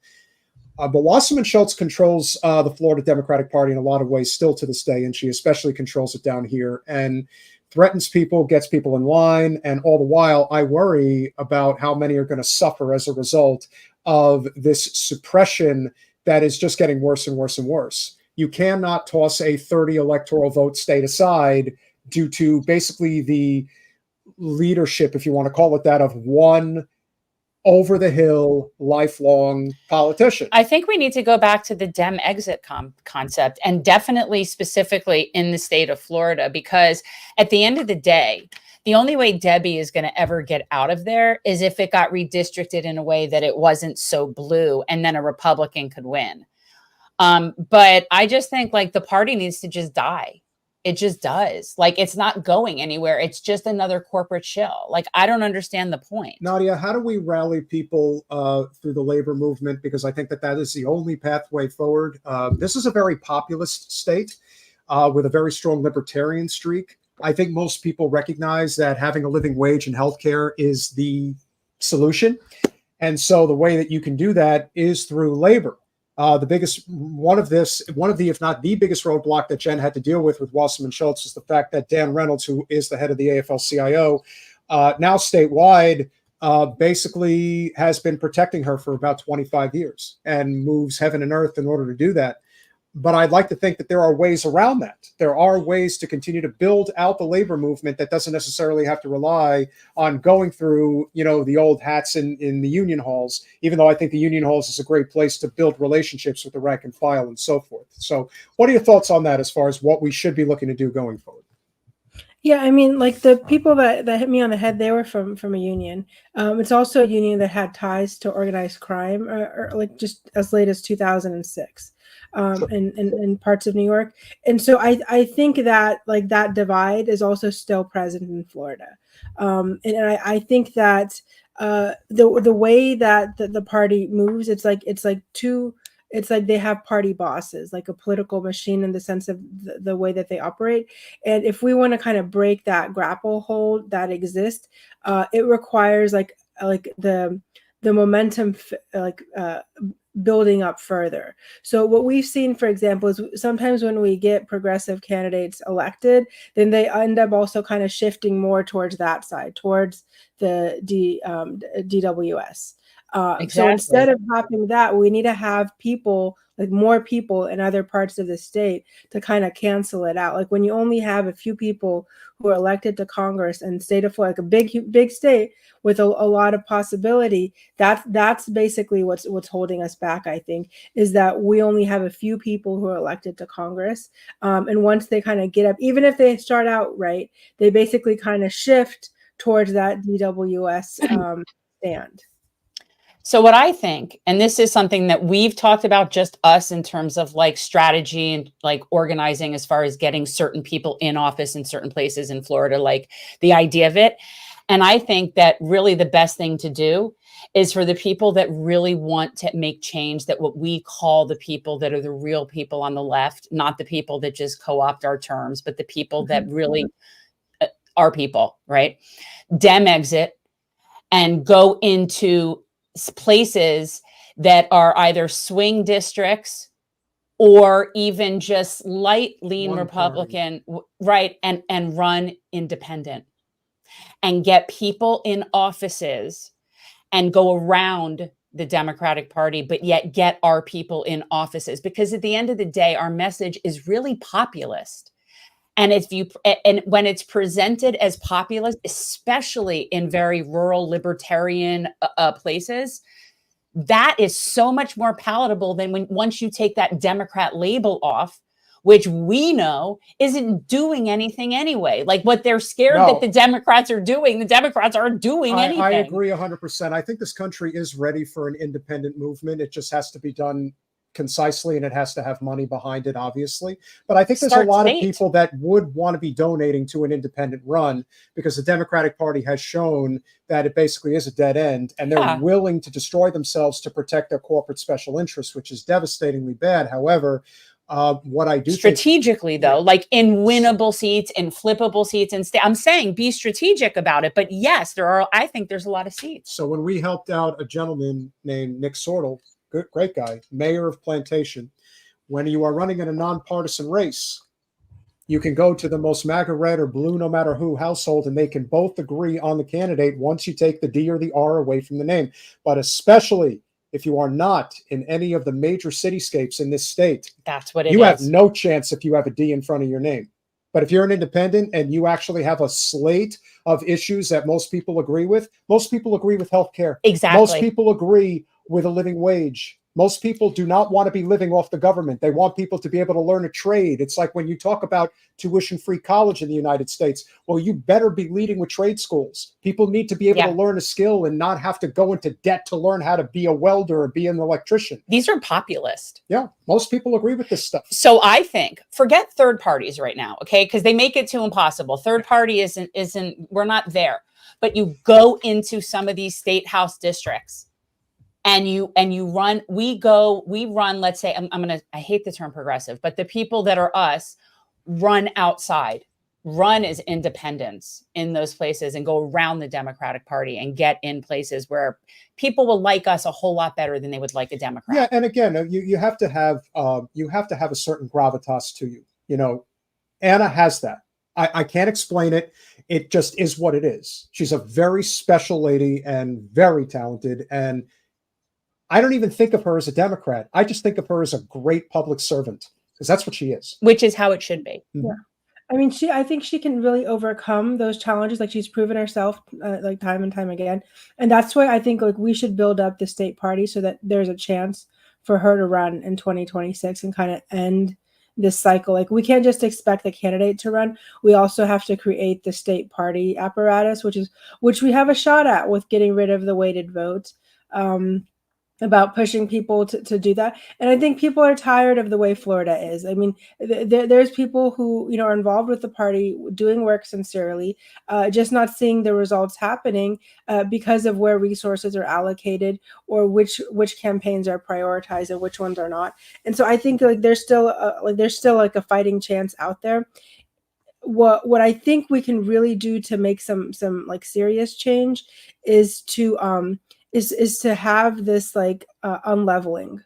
But Wasserman Schultz controls the Florida Democratic Party in a lot of ways still to this day, and she especially controls it down here. And threatens people, gets people in line, and all the while I worry about how many are going to suffer as a result of this suppression that is just getting worse and worse and worse. You cannot toss a 30 electoral vote state aside due to basically the leadership, if you want to call it that, of one over the hill, lifelong politician. I think we need to go back to the Dem exit concept, and definitely specifically in the state of Florida, because at the end of the day, the only way Debbie is going to ever get out of there is if it got redistricted in a way that it wasn't so blue and then a Republican could win. But I just think like the party needs to just die. It just does. Like, it's not going anywhere. It's just another corporate shill. Like, I don't understand the point. Nadia, how do we rally people through the labor movement? Because I think that is the only pathway forward. This is a very populist state with a very strong libertarian streak. I think most people recognize that having a living wage and healthcare is the solution. And so the way that you can do that is through labor. One of the, if not the biggest roadblock that Jen had to deal with Wasserman Schultz is the fact that Dan Reynolds, who is the head of the AFL-CIO, now statewide, basically has been protecting her for about 25 years and moves heaven and earth in order to do that. But I'd like to think that there are ways around that. There are ways to continue to build out the labor movement that doesn't necessarily have to rely on going through, the old hats in the union halls, even though I think the union halls is a great place to build relationships with the rank and file and so forth. So what are your thoughts on that as far as what we should be looking to do going forward? Yeah, I mean, like the people that hit me on the head, they were from a union. It's also a union that had ties to organized crime, or like just as late as 2006. In parts of New York. And so I think that like that divide is also still present in Florida. And I think that the way that the party moves, it's like they have party bosses, like a political machine in the sense of the way that they operate. And if we want to kind of break that grapple hold that exists, it requires like the momentum, building up further. So what we've seen, for example, is sometimes when we get progressive candidates elected, then they end up also kind of shifting more towards that side, towards the DWS. Exactly. So instead of having that, we need to have people, like more people in other parts of the state to kind of cancel it out. Like when you only have a few people who are elected to Congress and state of Florida, like a big state with a lot of possibility, that's basically what's holding us back, I think, is that we only have a few people who are elected to Congress. And once they kind of get up, even if they start out right, they basically kind of shift towards that DWS stand. So what I think, and this is something that we've talked about, just us in terms of like strategy and like organizing as far as getting certain people in office in certain places in Florida, like the idea of it. And I think that really the best thing to do is for the people that really want to make change, that what we call the people that are the real people on the left, not the people that just co-opt our terms, but the people that really are people, right? Dem exit and go into places that are either swing districts or even just light lean One Republican, right? And run independent and get people in offices and go around the Democratic Party, but yet get our people in offices. Because at the end of the day, our message is really populist. And when it's presented as populist, especially in very rural libertarian places, that is so much more palatable than once you take that Democrat label off, which we know isn't doing anything anyway. Like what they're scared that the Democrats are doing, the Democrats aren't doing anything. I agree 100%. I think this country is ready for an independent movement. It just has to be done concisely, and it has to have money behind it, obviously. But I think there's a lot of people that would want to be donating to an independent run, because the Democratic Party has shown that it basically is a dead end, and they're willing to destroy themselves to protect their corporate special interests, which is devastatingly bad. However, what I do strategically though, like in winnable seats and flippable seats, and I'm saying be strategic about it. But yes, I think there's a lot of seats. So when we helped out a gentleman named Nick Sortel, great guy, mayor of Plantation, when you are running in a nonpartisan race, you can go to the most MAGA red or blue, no matter who household, and they can both agree on the candidate once you take the D or the R away from the name. But especially if you are not in any of the major cityscapes in this state, that's what it is. You have no chance if you have a D in front of your name. But if you're an independent and you actually have a slate of issues that most people agree with healthcare. Exactly. Most people agree with a living wage. Most people do not want to be living off the government. They want people to be able to learn a trade. It's like when you talk about tuition-free college in the United States, well, you better be leading with trade schools. People need to be able to learn a skill and not have to go into debt to learn how to be a welder or be an electrician. These are populist. Yeah, most people agree with this stuff. So I think forget third parties right now, okay? Because they make it too impossible. Third party isn't, we're not there. But you go into some of these state house districts and you run, we run, let's say, I hate the term progressive, but the people that are us run outside, run as independents in those places and go around the Democratic Party and get in places where people will like us a whole lot better than they would like a Democrat. Yeah, and again, you have to have a certain gravitas to you. You know, Anna has that. I can't explain it. It just is what it is. She's a very special lady and very talented. And I don't even think of her as a Democrat. I just think of her as a great public servant, because that's what she is. Which is how it should be. Yeah. I mean, I think she can really overcome those challenges. Like, she's proven herself like time and time again. And that's why I think like we should build up the state party so that there's a chance for her to run in 2026 and kind of end this cycle. Like, we can't just expect the candidate to run. We also have to create the state party apparatus, which we have a shot at with getting rid of the weighted vote. About pushing people to do that. And I think people are tired of the way Florida is. I mean, there's people who, you know, are involved with the party, doing work sincerely, just not seeing the results happening because of where resources are allocated or which campaigns are prioritized and which ones are not. And so I think like there's still like a fighting chance out there. What I think we can really do to make some like serious change is to have this like unleveling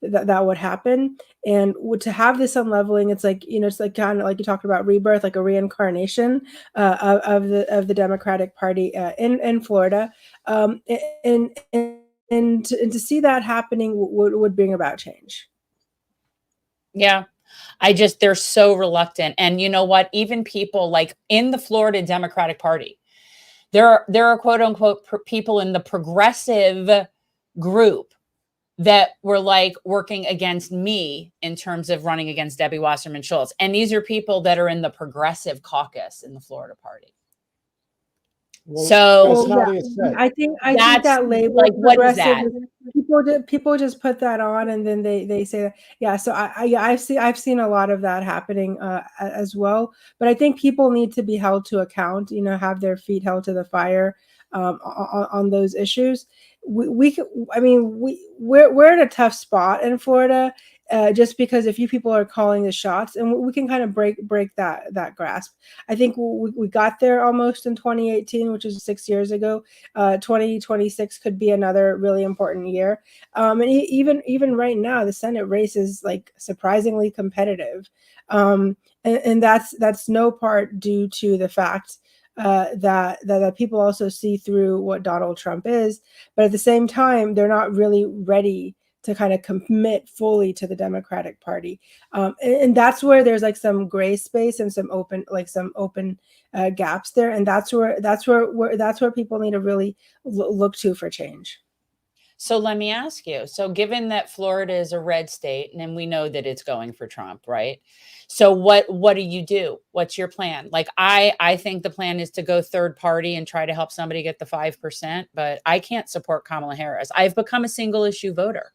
that would happen. And to have this unleveling, it's like, you know, it's like kind of like you talked about rebirth, like a reincarnation of the Democratic Party in Florida, and to see that happening would bring about change. Yeah. They're so reluctant. And you know what? Even people like in the Florida Democratic Party, there are quote unquote people in the progressive group that were like working against me in terms of running against Debbie Wasserman Schultz. And these are people that are in the progressive caucus in the Florida party. Well, I think that label, like, what is that? People just put that on and then they say that. Yeah. So I've seen a lot of that happening as well. But I think people need to be held to account, you know, have their feet held to the fire on those issues. We're in a tough spot in Florida. Just because a few people are calling the shots, and we can kind of break that grasp. I think we got there almost in 2018, which is 6 years ago. 2026 could be another really important year. And even right now, the Senate race is like surprisingly competitive, and that's no part due to the fact that people also see through what Donald Trump is, but at the same time, they're not really ready to kind of commit fully to the Democratic Party. And that's where there's like some gray space and some open gaps there. And that's where people need to really look to for change. So let me ask you, so given that Florida is a red state and we know that it's going for Trump, right? So what do you do? What's your plan? Like, I think the plan is to go third party and try to help somebody get the 5%, but I can't support Kamala Harris. I've become a single issue voter.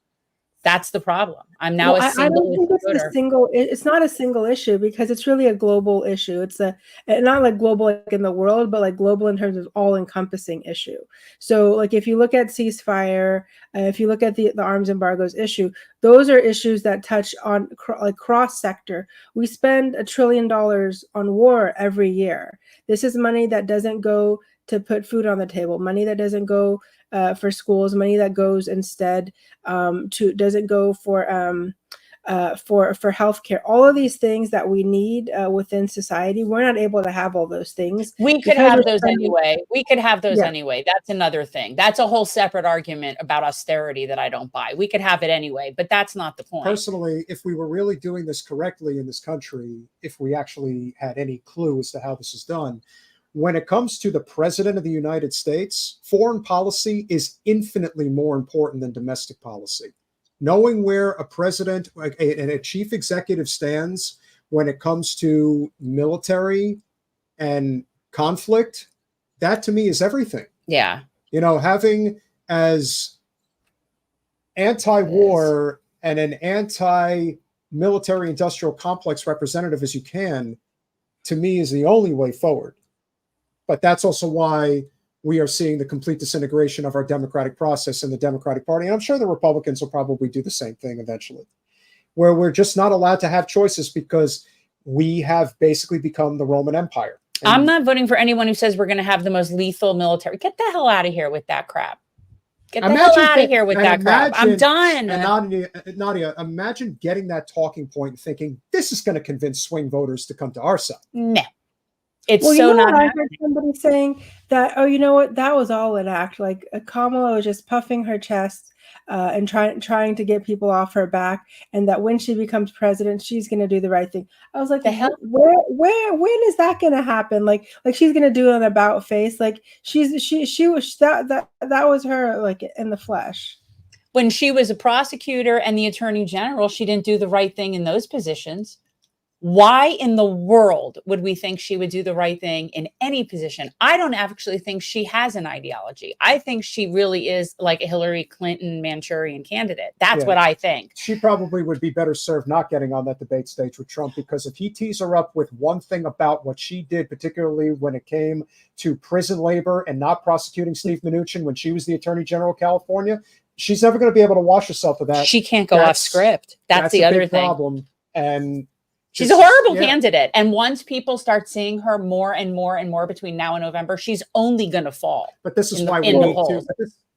That's the problem. I'm now a single issue voter. It's not a single issue because it's really a global issue. It's not like global like in the world, but like global in terms of all-encompassing issue. So like if you look at ceasefire, if you look at the arms embargoes issue, those are issues that touch on like cross-sector. We spend $1 trillion on war every year. This is money that doesn't go to put food on the table, money that doesn't go for schools, money that goes instead doesn't go for for healthcare, all of these things that we need within society. We're not able to have all those things. We could have those anyway. We could have those anyway. That's another thing. That's a whole separate argument about austerity that I don't buy. We could have it anyway, but that's not the point. Personally, if we were really doing this correctly in this country, if we actually had any clue as to how this is done, when it comes to the president of the United States, foreign policy is infinitely more important than domestic policy. Knowing where a president and a chief executive stands when it comes to military and conflict, that to me is everything. Yeah. You know, having as anti-war and an anti-military industrial complex representative as you can, to me, is the only way forward. But that's also why we are seeing the complete disintegration of our democratic process in the Democratic Party. And I'm sure the Republicans will probably do the same thing eventually, where we're just not allowed to have choices because we have basically become the Roman Empire. And I'm not voting for anyone who says we're going to have the most lethal military. Get the hell out of here with that crap. Get the hell out of here with that crap. I'm done. And Nadia, imagine getting that talking point and thinking, this is going to convince swing voters to come to our side. No. It's well, so not. I heard somebody saying that, oh, you know what? That was all an act. Like Kamala was just puffing her chest and trying to get people off her back, and that when she becomes president, she's going to do the right thing. I was like, the hell? When is that going to happen? Like she's going to do an about face. Like she was that was her, like, in the flesh. When she was a prosecutor and the attorney general, she didn't do the right thing in those positions. Why in the world would we think she would do the right thing in any position? I don't actually think she has an ideology. I think she really is like a Hillary Clinton Manchurian candidate. That's what I think. She probably would be better served not getting on that debate stage with Trump, because if he tees her up with one thing about what she did, particularly when it came to prison labor and not prosecuting Steve Mnuchin when she was the Attorney General of California, she's never going to be able to wash herself of that. She can't go off script. That's the other thing. Problem. And she's a horrible candidate. And once people start seeing her more and more and more between now and November, she's only going to fall. But this is why we need to.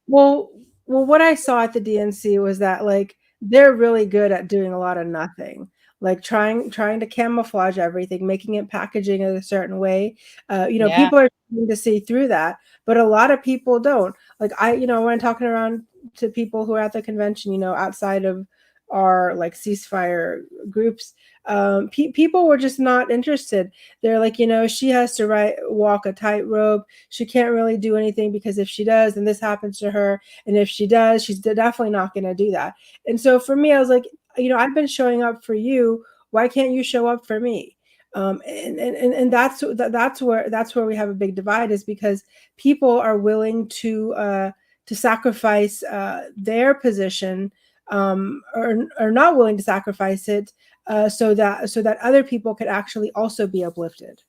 Well, what I saw at the DNC was that, like, they're really good at doing a lot of nothing, like trying to camouflage everything, making it packaging in a certain way. People are trying to see through that, but a lot of people don't. Like when I'm talking around to people who are at the convention, outside of our like ceasefire groups, people were just not interested. They're like, she has to walk a tightrope. She can't really do anything, because if she does, then this happens to her. And if she does, she's definitely not going to do that. And so for me, I was like, I've been showing up for you. Why can't you show up for me? And that's where we have a big divide, is because people are willing to sacrifice their position, or not willing to sacrifice it, so that other people could actually also be uplifted.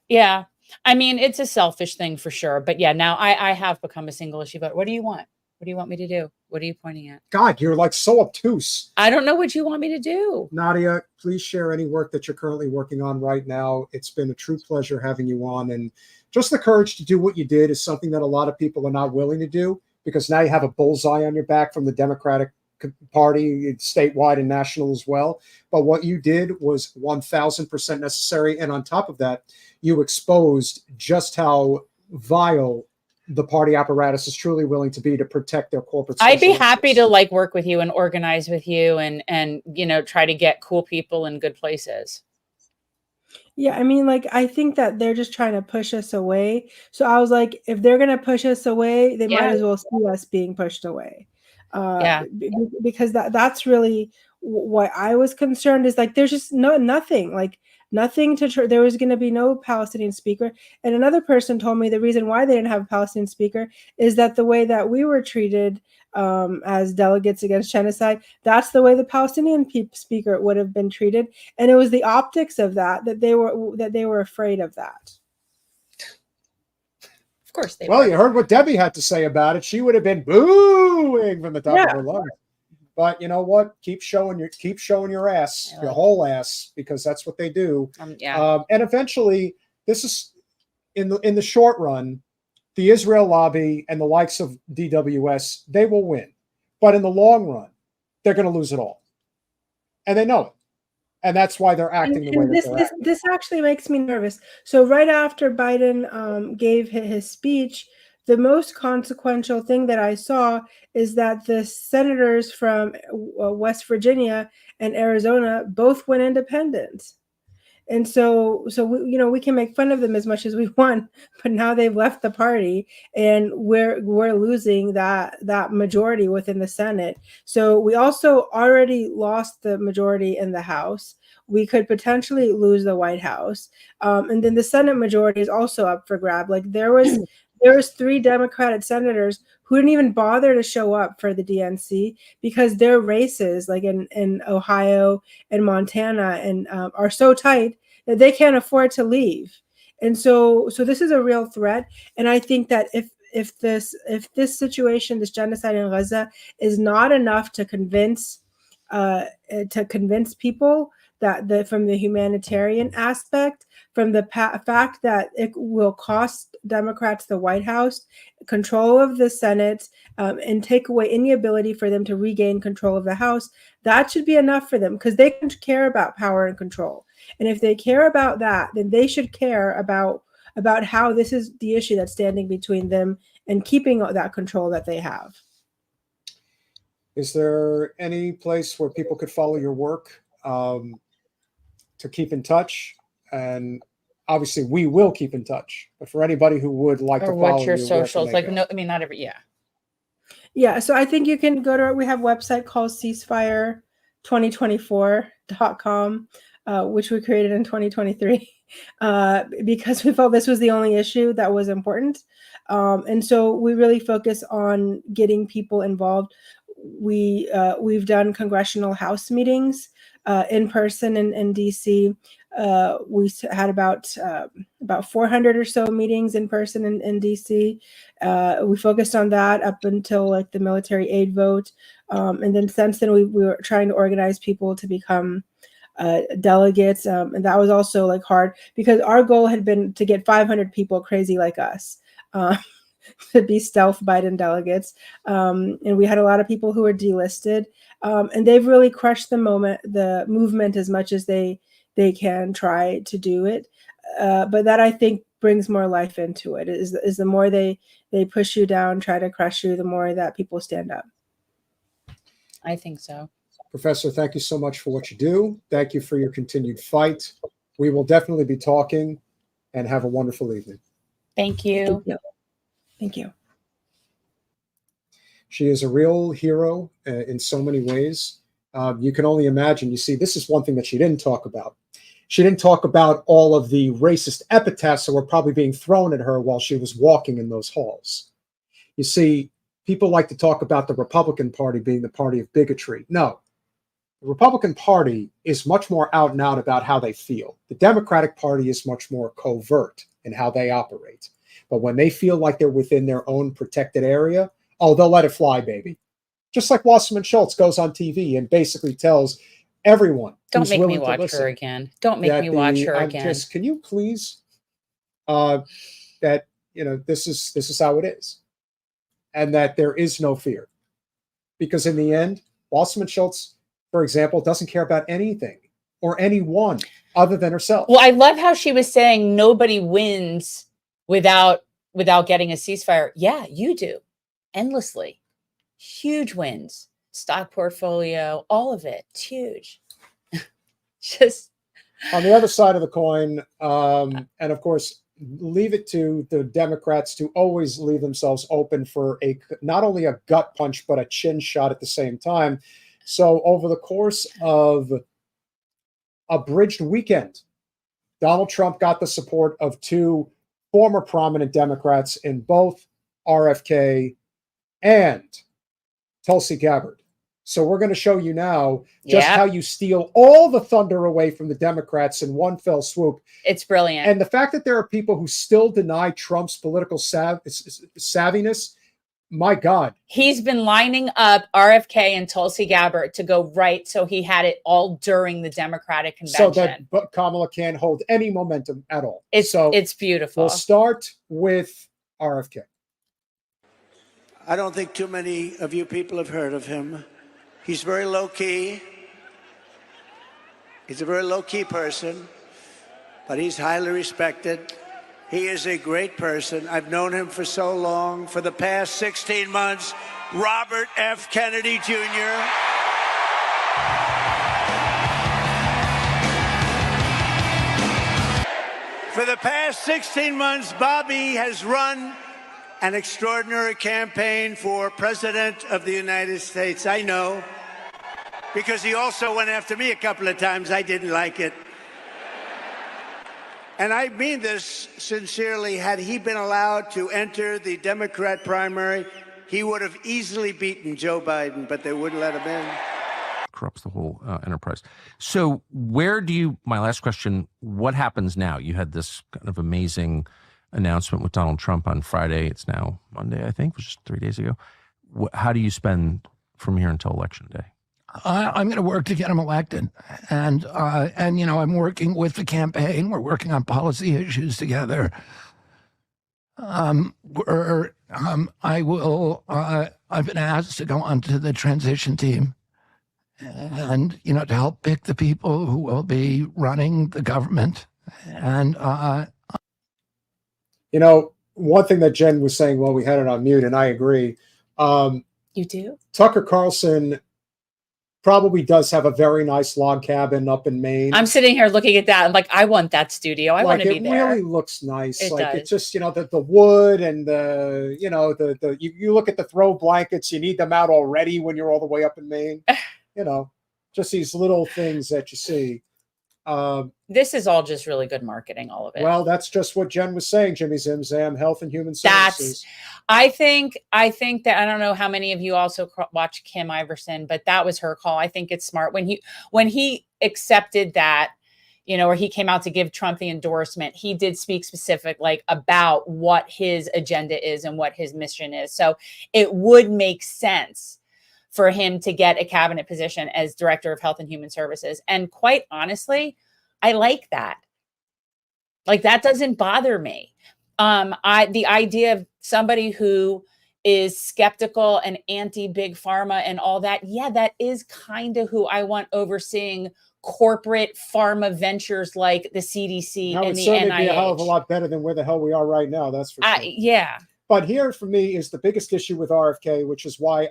Yeah. I mean, it's a selfish thing for sure. But yeah, now I have become a single issue voter. What do you want? What do you want me to do? What are you pointing at? God, you're like so obtuse. I don't know what you want me to do. Nadia, please share any work that you're currently working on right now. It's been a true pleasure having you on. And just the courage to do what you did is something that a lot of people are not willing to do, because now you have a bullseye on your back from the Democratic Party, statewide and national as well. But what you did was 1,000% necessary. And on top of that, you exposed just how vile the party apparatus is truly willing to be to protect their corporate. I'd be happy to like work with you and organize with you and try to get cool people in good places. Yeah, I mean, like, I think that they're just trying to push us away. So I was like, if they're going to push us away, they might as well see us being pushed away. Because that's really what I was concerned, is like, there's just nothing to there was going to be no Palestinian speaker. And another person told me the reason why they didn't have a Palestinian speaker is that the way that we were treated as delegates against genocide, that's the way the Palestinian speaker would have been treated. And it was the optics of that they were afraid of that. Of course they were. You heard what Debbie had to say about it. She would have been booing from the top of her lungs. But you know what? Keep showing your ass, your whole ass, because that's what they do. And eventually, this is in the short run, the Israel lobby and the likes of DWS, they will win. But in the long run, they're going to lose it all. and they know it. And that's why they're acting the way that they're acting. This actually makes me nervous. So right after Biden gave his speech, the most consequential thing that I saw is that the senators from West Virginia and Arizona both went independent. And so we can make fun of them as much as we want, but now they've left the party, and we're losing that majority within the Senate. So we also already lost the majority in the House. We could potentially lose the White House, and then the Senate majority is also up for grab. Like there was 3 Democratic senators who didn't even bother to show up for the DNC because their races, like in Ohio and Montana, and are so tight that they can't afford to leave. And so this is a real threat. And I think that if this situation, this genocide in Gaza, is not enough to convince people that from the humanitarian aspect, from the fact that it will cost Democrats the White House, control of the Senate, and take away any ability for them to regain control of the House, that should be enough for them, because they can care about power and control. And if they care about that, then they should care about how this is the issue that's standing between them and keeping that control that they have. Is there any place where people could follow your work to keep in touch? And obviously we will keep in touch, but for anybody who would like to follow what's your you, socials? Like, no, I mean, not every, Yeah, so I think you can go to we have a website called ceasefire2024.com, which we created in 2023 because we felt this was the only issue that was important. And so we really focus on getting people involved. We've done congressional House meetings in person in DC. We had about 400 or so meetings in person in DC. We focused on that up until like the military aid vote. And then since then we were trying to organize people to become delegates. And that was also like hard because our goal had been to get 500 people crazy like us to be stealth Biden delegates. And we had a lot of people who were delisted. And they've really crushed the movement as much as they can try to do it. But that I think brings more life into it, is the more they push you down, try to crush you, the more that people stand up. I think so. Professor, thank you so much for what you do. Thank you for your continued fight. We will definitely be talking, and have a wonderful evening. Thank you. Thank you. She is a real hero in so many ways. You can only imagine. You see, this is one thing that she didn't talk about. She didn't talk about all of the racist epithets that were probably being thrown at her while she was walking in those halls. You see, people like to talk about the Republican Party being the party of bigotry. No, the Republican Party is much more out and out about how they feel. The Democratic Party is much more covert in how they operate. But when they feel like they're within their own protected area, oh, they'll let it fly, baby. Just like Wasserman Schultz goes on TV and basically tells everyone. Don't make me watch her again. Don't make me watch her again. Can you please? That this is how it is, and that there is no fear, because in the end, Wasserman Schultz, for example, doesn't care about anything or anyone other than herself. Well, I love how she was saying nobody wins without getting a ceasefire. Yeah, you do, endlessly. Huge wins, stock portfolio, all of it. It's huge. Just on the other side of the coin, and of course, leave it to the Democrats to always leave themselves open for not only a gut punch, but a chin shot at the same time. So over the course of a bridged weekend, Donald Trump got the support of 2 former prominent Democrats in both RFK and Tulsi Gabbard. So we're going to show you now just how you steal all the thunder away from the Democrats in one fell swoop. It's brilliant. And the fact that there are people who still deny Trump's political savviness, my God. He's been lining up RFK and Tulsi Gabbard to go right, so he had it all during the Democratic convention. So that Kamala can't hold any momentum at all. It's beautiful. We'll start with RFK. I don't think too many of you people have heard of him. He's very low-key. He's a very low-key person, but he's highly respected. He is a great person. I've known him for so long. For the past 16 months, Robert F. Kennedy Jr. For the past 16 months, Bobby has run an extraordinary campaign for President of the United States. I know, because he also went after me a couple of times. I didn't like it. And I mean this sincerely. Had he been allowed to enter the Democrat primary, he would have easily beaten Joe Biden, but they wouldn't let him in. Corrupts the whole enterprise. So where do you, my last question, what happens now? You had this kind of amazing announcement with Donald Trump on Friday. It's now Monday, I think, which is 3 days ago. How do you spend from here until Election Day? I'm going to work to get him elected, and you know, I'm working with the campaign. We're working on policy issues together. I've been asked to go onto the transition team, and you know, to help pick the people who will be running the government. And you know, one thing that Jen was saying while we had it on mute, and I agree. You do? Tucker Carlson probably does have a very nice log cabin up in Maine. I'm sitting here looking at that. I'm like, I want that studio. I want to be there. It really looks nice. It like does. it's just, you know, the wood and the, you know, you look at the throw blankets, you need them out already when you're all the way up in Maine. You know, just these little things that you see. This is all just really good marketing, all of it. Well, that's just what Jen was saying, Jimmy Zimzam, Health and Human Services. I think that, I don't know how many of you also watch Kim Iverson, but that was her call. I think it's smart when he accepted that, you know, or he came out to give Trump the endorsement, he did speak specific, like, about what his agenda is and what his mission is. So it would make sense for him to get a cabinet position as Director of Health and Human Services. And quite honestly, I like that. Like, that doesn't bother me. The idea of somebody who is skeptical and anti-big pharma and all that, yeah, that is kind of who I want overseeing corporate pharma ventures like the CDC and the NIH. It would be a hell of a lot better than where the hell we are right now, that's for sure. Yeah. But here, for me, is the biggest issue with RFK, which is why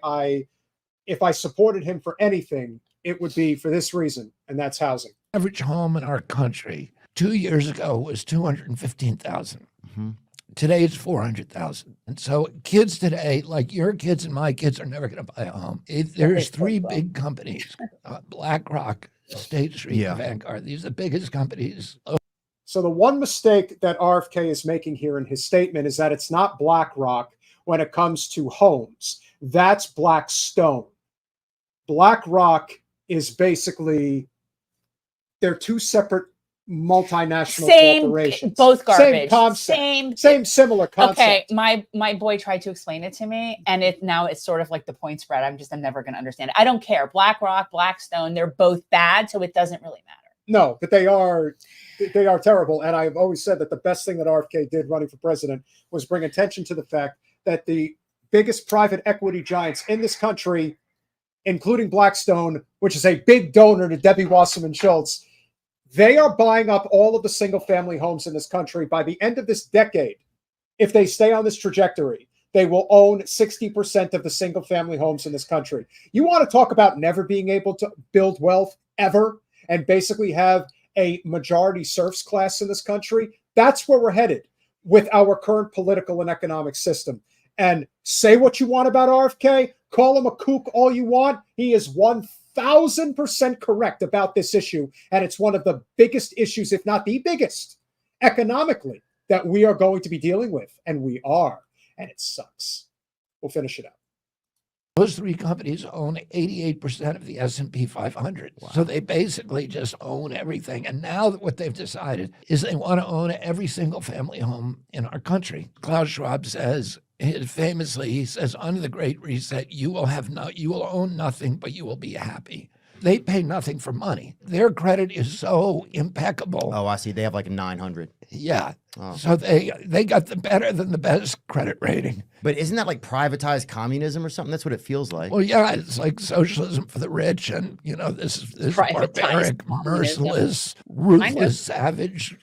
if I supported him for anything, it would be for this reason, and that's housing. Average home in our country 2 years ago was 215,000. Mm-hmm. Today it's 400,000. And so kids today, like your kids and my kids, are never going to buy a home. There's three big companies, BlackRock, State Street, and Vanguard. These are the biggest companies. So the one mistake that RFK is making here in his statement is that it's not BlackRock when it comes to homes. That's Blackstone. BlackRock is basically, they're two separate multinational corporations. Both garbage. Same concept. Same similar concept. Okay, my boy tried to explain it to me, and now it's sort of like the point spread. I'm never going to understand it. I don't care. BlackRock, Blackstone, they're both bad, so it doesn't really matter. No, but they are terrible. And I've always said that the best thing that RFK did running for president was bring attention to the fact that the biggest private equity giants in this country, including Blackstone, which is a big donor to Debbie Wasserman Schultz, they are buying up all of the single-family homes in this country. By the end of this decade, if they stay on this trajectory, they will own 60% of the single-family homes in this country. You want to talk about never being able to build wealth ever and basically have a majority serfs class in this country? That's where we're headed with our current political and economic system. And say what you want about RFK, call him a kook all you want. He is 1,000% correct about this issue. And it's one of the biggest issues, if not the biggest, economically, that we are going to be dealing with. And we are. And it sucks. We'll finish it up. Those three companies own 88% of the S&P 500. Wow. So they basically just own everything. And now what they've decided is they want to own every single family home in our country. Klaus Schwab says, famously, he says, under the Great Reset, you will own nothing, but you will be happy. they pay nothing for money. Their credit is so impeccable. Oh, I see. They have like 900. Yeah. Oh. So they got the better than the best credit rating. But isn't that like privatized communism or something? That's what it feels like. Well, yeah, it's like socialism for the rich, and this Privatized barbaric, communism. merciless, Kind of. ruthless, savage.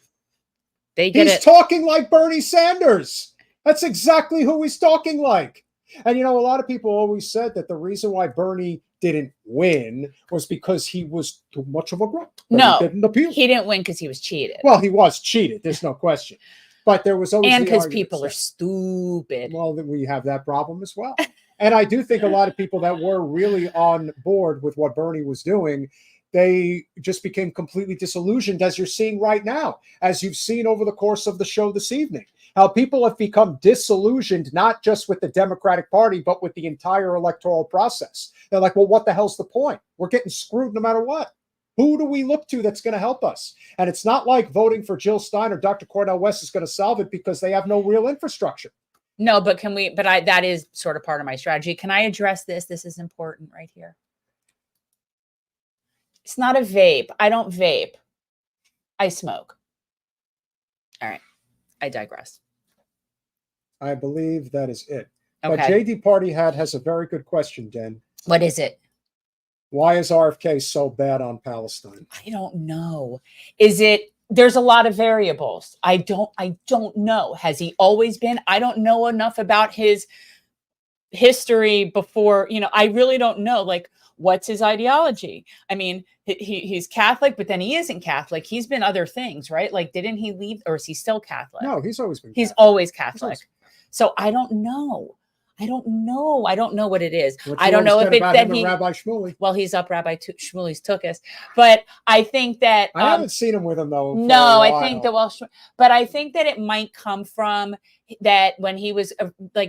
They get He's it. talking like Bernie Sanders. That's exactly who he's talking like. And a lot of people always said that the reason why Bernie didn't win was because he was too much of a grunt. No, he didn't appeal. He didn't win because he was cheated. Well, he was cheated. There's no question. But there was always and the because argument people are that- stupid. Well, then we have that problem as well. And I do think a lot of people that were really on board with what Bernie was doing, they just became completely disillusioned, as you're seeing right now, as you've seen over the course of the show this evening. How people have become disillusioned, not just with the Democratic Party, but with the entire electoral process. They're like, well, what the hell's the point? We're getting screwed no matter what. Who do we look to that's going to help us? And it's not like voting for Jill Stein or Dr. Cornel West is going to solve it, because they have no real infrastructure. No, but that is sort of part of my strategy. Can I address this? This is important right here. It's not a vape. I don't vape. I smoke. All right. I digress. I believe that is it. Okay. But JD Party Hat has a very good question, Den. What is it? Why is RFK so bad on Palestine? I don't know. There's a lot of variables. I don't know. Has he always been? I don't know enough about his history before, I really don't know. Like, what's his ideology? I mean, he's Catholic, but then he isn't Catholic. He's been other things, right? Like, didn't he leave, or is he still Catholic? No, he's always been. He's always Catholic. So I don't know. I don't know what it is. I don't know if it's that he. Rabbi Shmuley. Well, he's up Rabbi Shmuley's Tukas, but I think that I haven't seen him with him though. No, I think that but I think that it might come from that when he was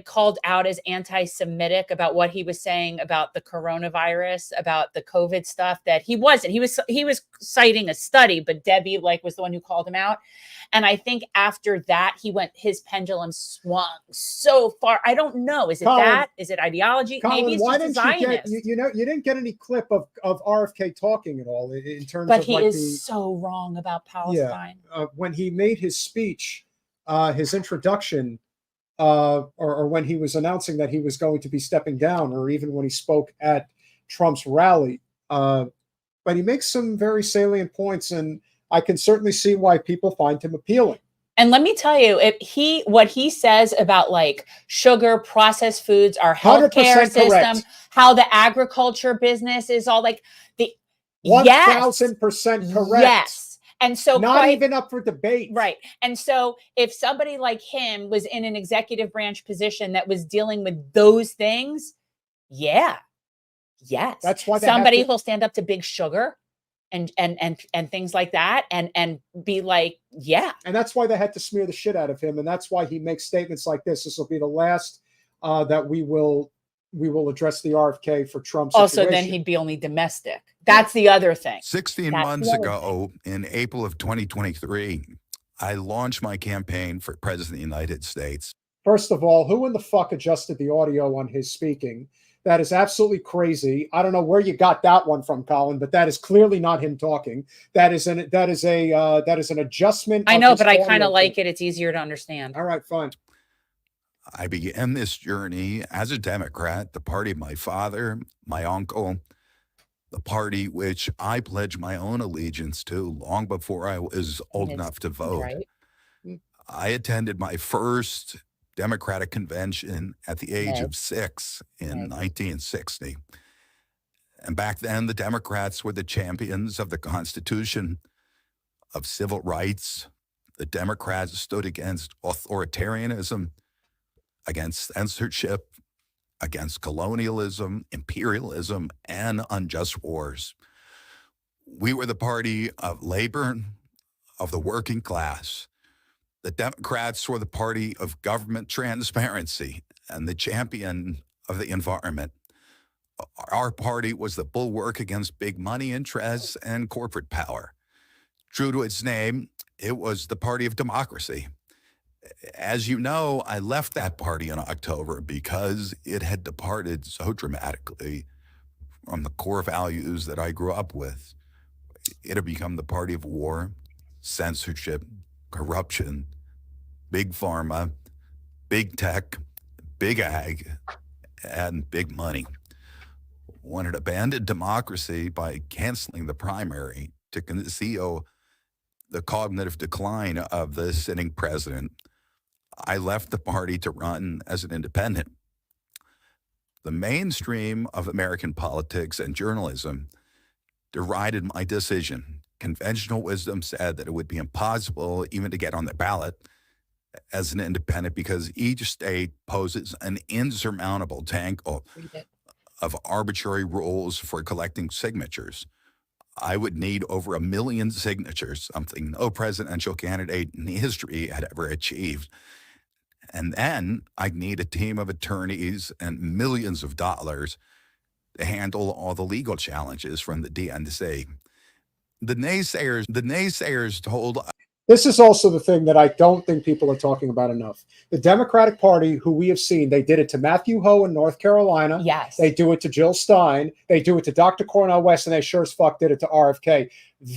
called out as anti-Semitic about what he was saying about the coronavirus, about the COVID stuff, that he wasn't. He was citing a study, but Debbie was the one who called him out. And I think after that, his pendulum swung so far. I don't know. Is it Colin, that? Is it ideology? Colin, maybe it's why just didn't a Zionist. you didn't get any clip of RFK talking at all in terms But of he is so wrong about Palestine. Yeah, when he made his speech, his introduction, or when he was announcing that he was going to be stepping down, or even when he spoke at Trump's rally, but he makes some very salient points, and I can certainly see why people find him appealing. And let me tell you, what he says about sugar, processed foods, our healthcare system, how the agriculture business is all 1000% correct. Yes. And so not even up for debate. Right. And so if somebody like him was in an executive branch position that was dealing with those things, yes. That's why somebody who'll stand up to big sugar and things like that and be like, yeah. And that's why they had to smear the shit out of him. And that's why he makes statements like this. This will be the last that we will address the RFK for Trump situation. Also, then he'd be only domestic. That's the other thing. 16 months ago, in April of 2023, I launched my campaign for President of the United States. First of all, who in the fuck adjusted the audio on his speaking? That is absolutely crazy. I don't know where you got that one from, Colin, but that is clearly not him talking. That is an adjustment. I know, but I kind of like it. It's easier to understand. All right, fine. I began this journey as a Democrat, the party of my father, my uncle, the party which I pledged my own allegiance to long before I was old enough to vote. Right. I attended my first Democratic convention at the age of 6 in 1960. And back then, the Democrats were the champions of the Constitution, of civil rights. The Democrats stood against authoritarianism, against censorship, against colonialism, imperialism, and unjust wars. We were the party of labor, of the working class. The Democrats were the party of government transparency and the champion of the environment. Our party was the bulwark against big money interests and corporate power. True to its name, it was the party of democracy. As you know, I left that party in October because it had departed so dramatically from the core values that I grew up with. It had become the party of war, censorship, corruption, big pharma, big tech, big ag, and big money. When it abandoned democracy by canceling the primary to conceal the cognitive decline of the sitting president, I left the party to run as an independent. The mainstream of American politics and journalism derided my decision. Conventional wisdom said that it would be impossible even to get on the ballot as an independent because each state poses an insurmountable tangle of arbitrary rules for collecting signatures. I would need over 1 million signatures, something no presidential candidate in history had ever achieved. And then I'd need a team of attorneys and millions of dollars to handle all the legal challenges from the DNC. The naysayers told. This is also the thing that I don't think people are talking about enough. The Democratic Party, who we have seen, they did it to Matthew Ho in North Carolina. Yes. They do it to Jill Stein. They do it to Dr. Cornel West, and they sure as fuck did it to RFK.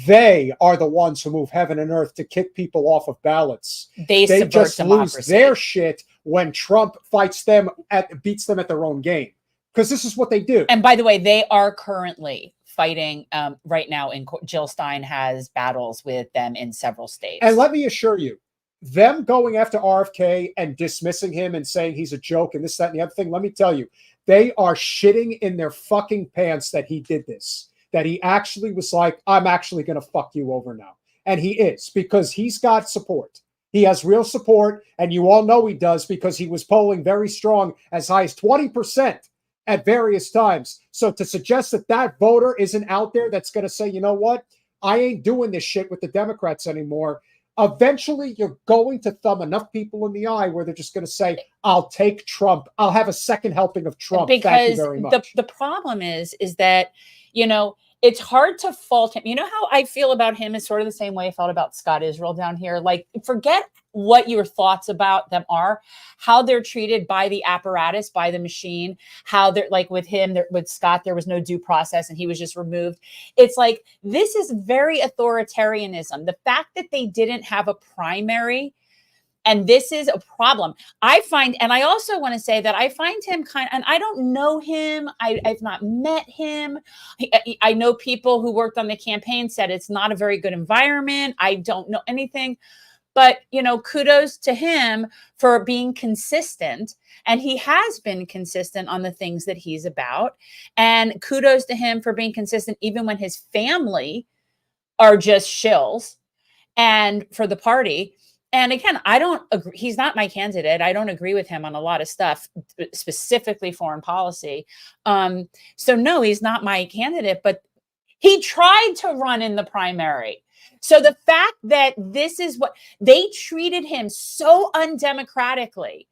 They are the ones who move heaven and earth to kick people off of ballots. They subvert just democracy. lose their shit when Trump beats them at their own game. Because this is what they do. And by the way, they are currently fighting right now in court. Jill Stein has battles with them in several states. And let me assure you, them going after RFK and dismissing him and saying he's a joke and this, that, and the other thing, let me tell you, they are shitting in their fucking pants that he did this. That he actually was like, I'm actually going to fuck you over now. And he is, because he's got support. He has real support, and you all know he does because he was polling very strong, as high as 20% at various times. So to suggest that that voter isn't out there that's going to say, you know what, I ain't doing this shit with the Democrats anymore. Eventually, you're going to thumb enough people in the eye where they're just going to say, I'll take Trump. I'll have a second helping of Trump. Because thank you very much. The problem is that, you know, it's hard to fault him. You know how I feel about him is sort of the same way I felt about Scott Israel down here. Like, forget what your thoughts about them are, how they're treated by the apparatus, by the machine, how they're like with him, with Scott, there was no due process and he was just removed. It's like, this is very authoritarianism. The fact that they didn't have a primary, and this is a problem. I find, and I also want to say that I find him and I don't know him. I've not met him. I know people who worked on the campaign said it's not a very good environment. I don't know anything, but, you know, kudos to him for being consistent. And he has been consistent on the things that he's about. And kudos to him for being consistent, even when his family are just shills and for the party. And again, I don't agree. He's not my candidate. I don't agree with him on a lot of stuff, specifically foreign policy. So no, he's not my candidate, but he tried to run in the primary. So the fact that this is what they treated him so undemocratically,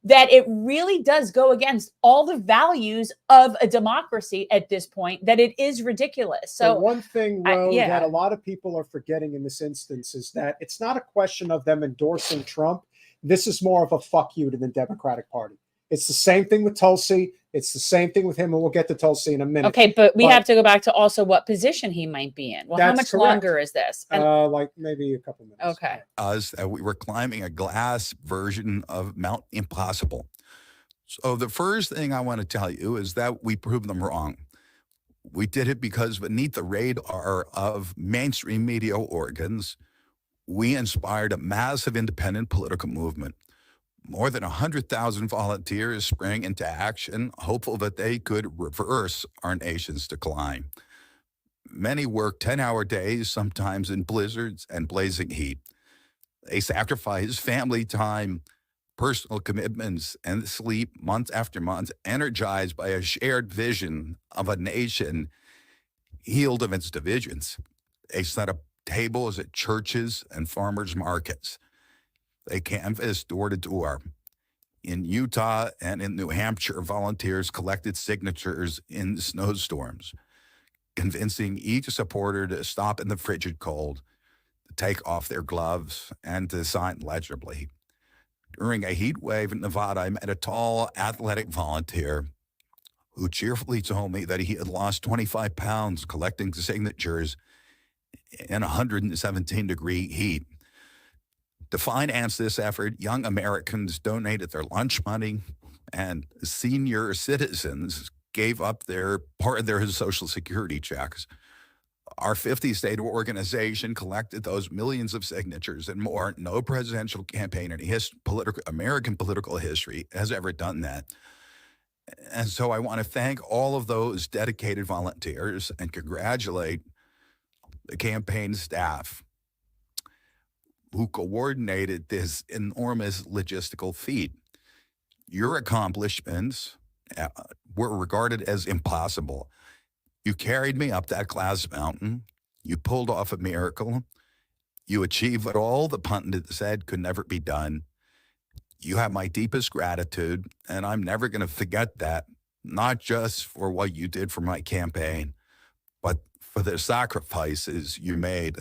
that it really does go against all the values of a democracy at this point, that it is ridiculous. So one thing, that a lot of people are forgetting in this instance is that it's not a question of them endorsing Trump. This is more of a fuck you to the Democratic Party. It's the same thing with Tulsi. It's the same thing with him, and we'll get to Tulsi in a minute. Okay, but we have to go back to also what position he might be in. Well, how much longer is this? Like maybe a couple minutes. Okay. Us that we were climbing a glass version of Mount Impossible. So the first thing I want to tell you is that we proved them wrong. We did it because beneath the radar of mainstream media organs, we inspired a massive independent political movement. More than 100,000 volunteers sprang into action, hopeful that they could reverse our nation's decline. Many worked 10-hour days, sometimes in blizzards and blazing heat. They sacrificed family time, personal commitments, and sleep month after month, energized by a shared vision of a nation healed of its divisions. They set up tables at churches and farmers' markets. They canvassed door to door. In Utah and in New Hampshire, volunteers collected signatures in snowstorms, convincing each supporter to stop in the frigid cold, to take off their gloves, and to sign legibly. During a heat wave in Nevada, I met a tall, athletic volunteer who cheerfully told me that he had lost 25 pounds collecting signatures in 117-degree heat. To finance this effort, young Americans donated their lunch money, and senior citizens gave up their part of their Social Security checks. Our 50-state organization collected those millions of signatures and more. No presidential campaign in American political history has ever done that. And so I want to thank all of those dedicated volunteers and congratulate the campaign staff who coordinated this enormous logistical feat. Your accomplishments were regarded as impossible. You carried me up that glass mountain. You pulled off a miracle. You achieved what all the pundits said could never be done. You have my deepest gratitude, and I'm never going to forget that, not just for what you did for my campaign, but for the sacrifices you made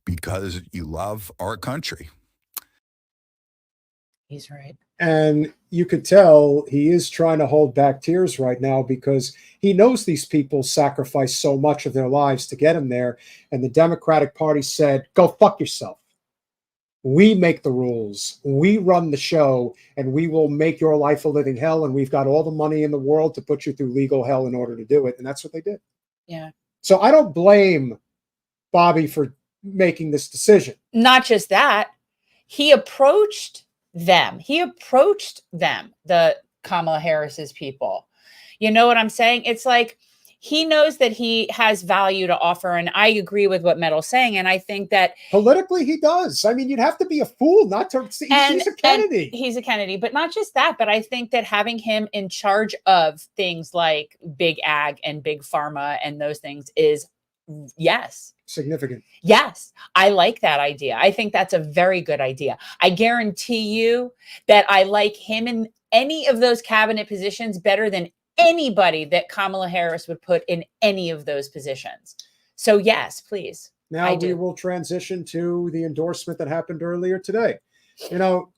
because you love our country. He's right. And you could tell he is trying to hold back tears right now because he knows these people sacrificed so much of their lives to get him there. And the Democratic Party said, go fuck yourself. We make the rules. We run the show, and we will make your life a living hell. And we've got all the money in the world to put you through legal hell in order to do it. And that's what they did. Yeah. So I don't blame Bobby for making this decision. Not just that, he approached them, the Kamala Harris's people. You know what I'm saying? It's like he knows that he has value to offer. And I agree with what Metal's saying. And I think that politically he does. I mean, you'd have to be a fool not to. He's a Kennedy. He's a Kennedy. But not just that, but I think that having him in charge of things like big ag and big pharma and those things is, yes, significant. Yes, I like that idea. I think that's a very good idea. I guarantee you that I like him in any of those cabinet positions better than anybody that Kamala Harris would put in any of those positions. So yes, please. Now we will transition to the endorsement that happened earlier today. You know,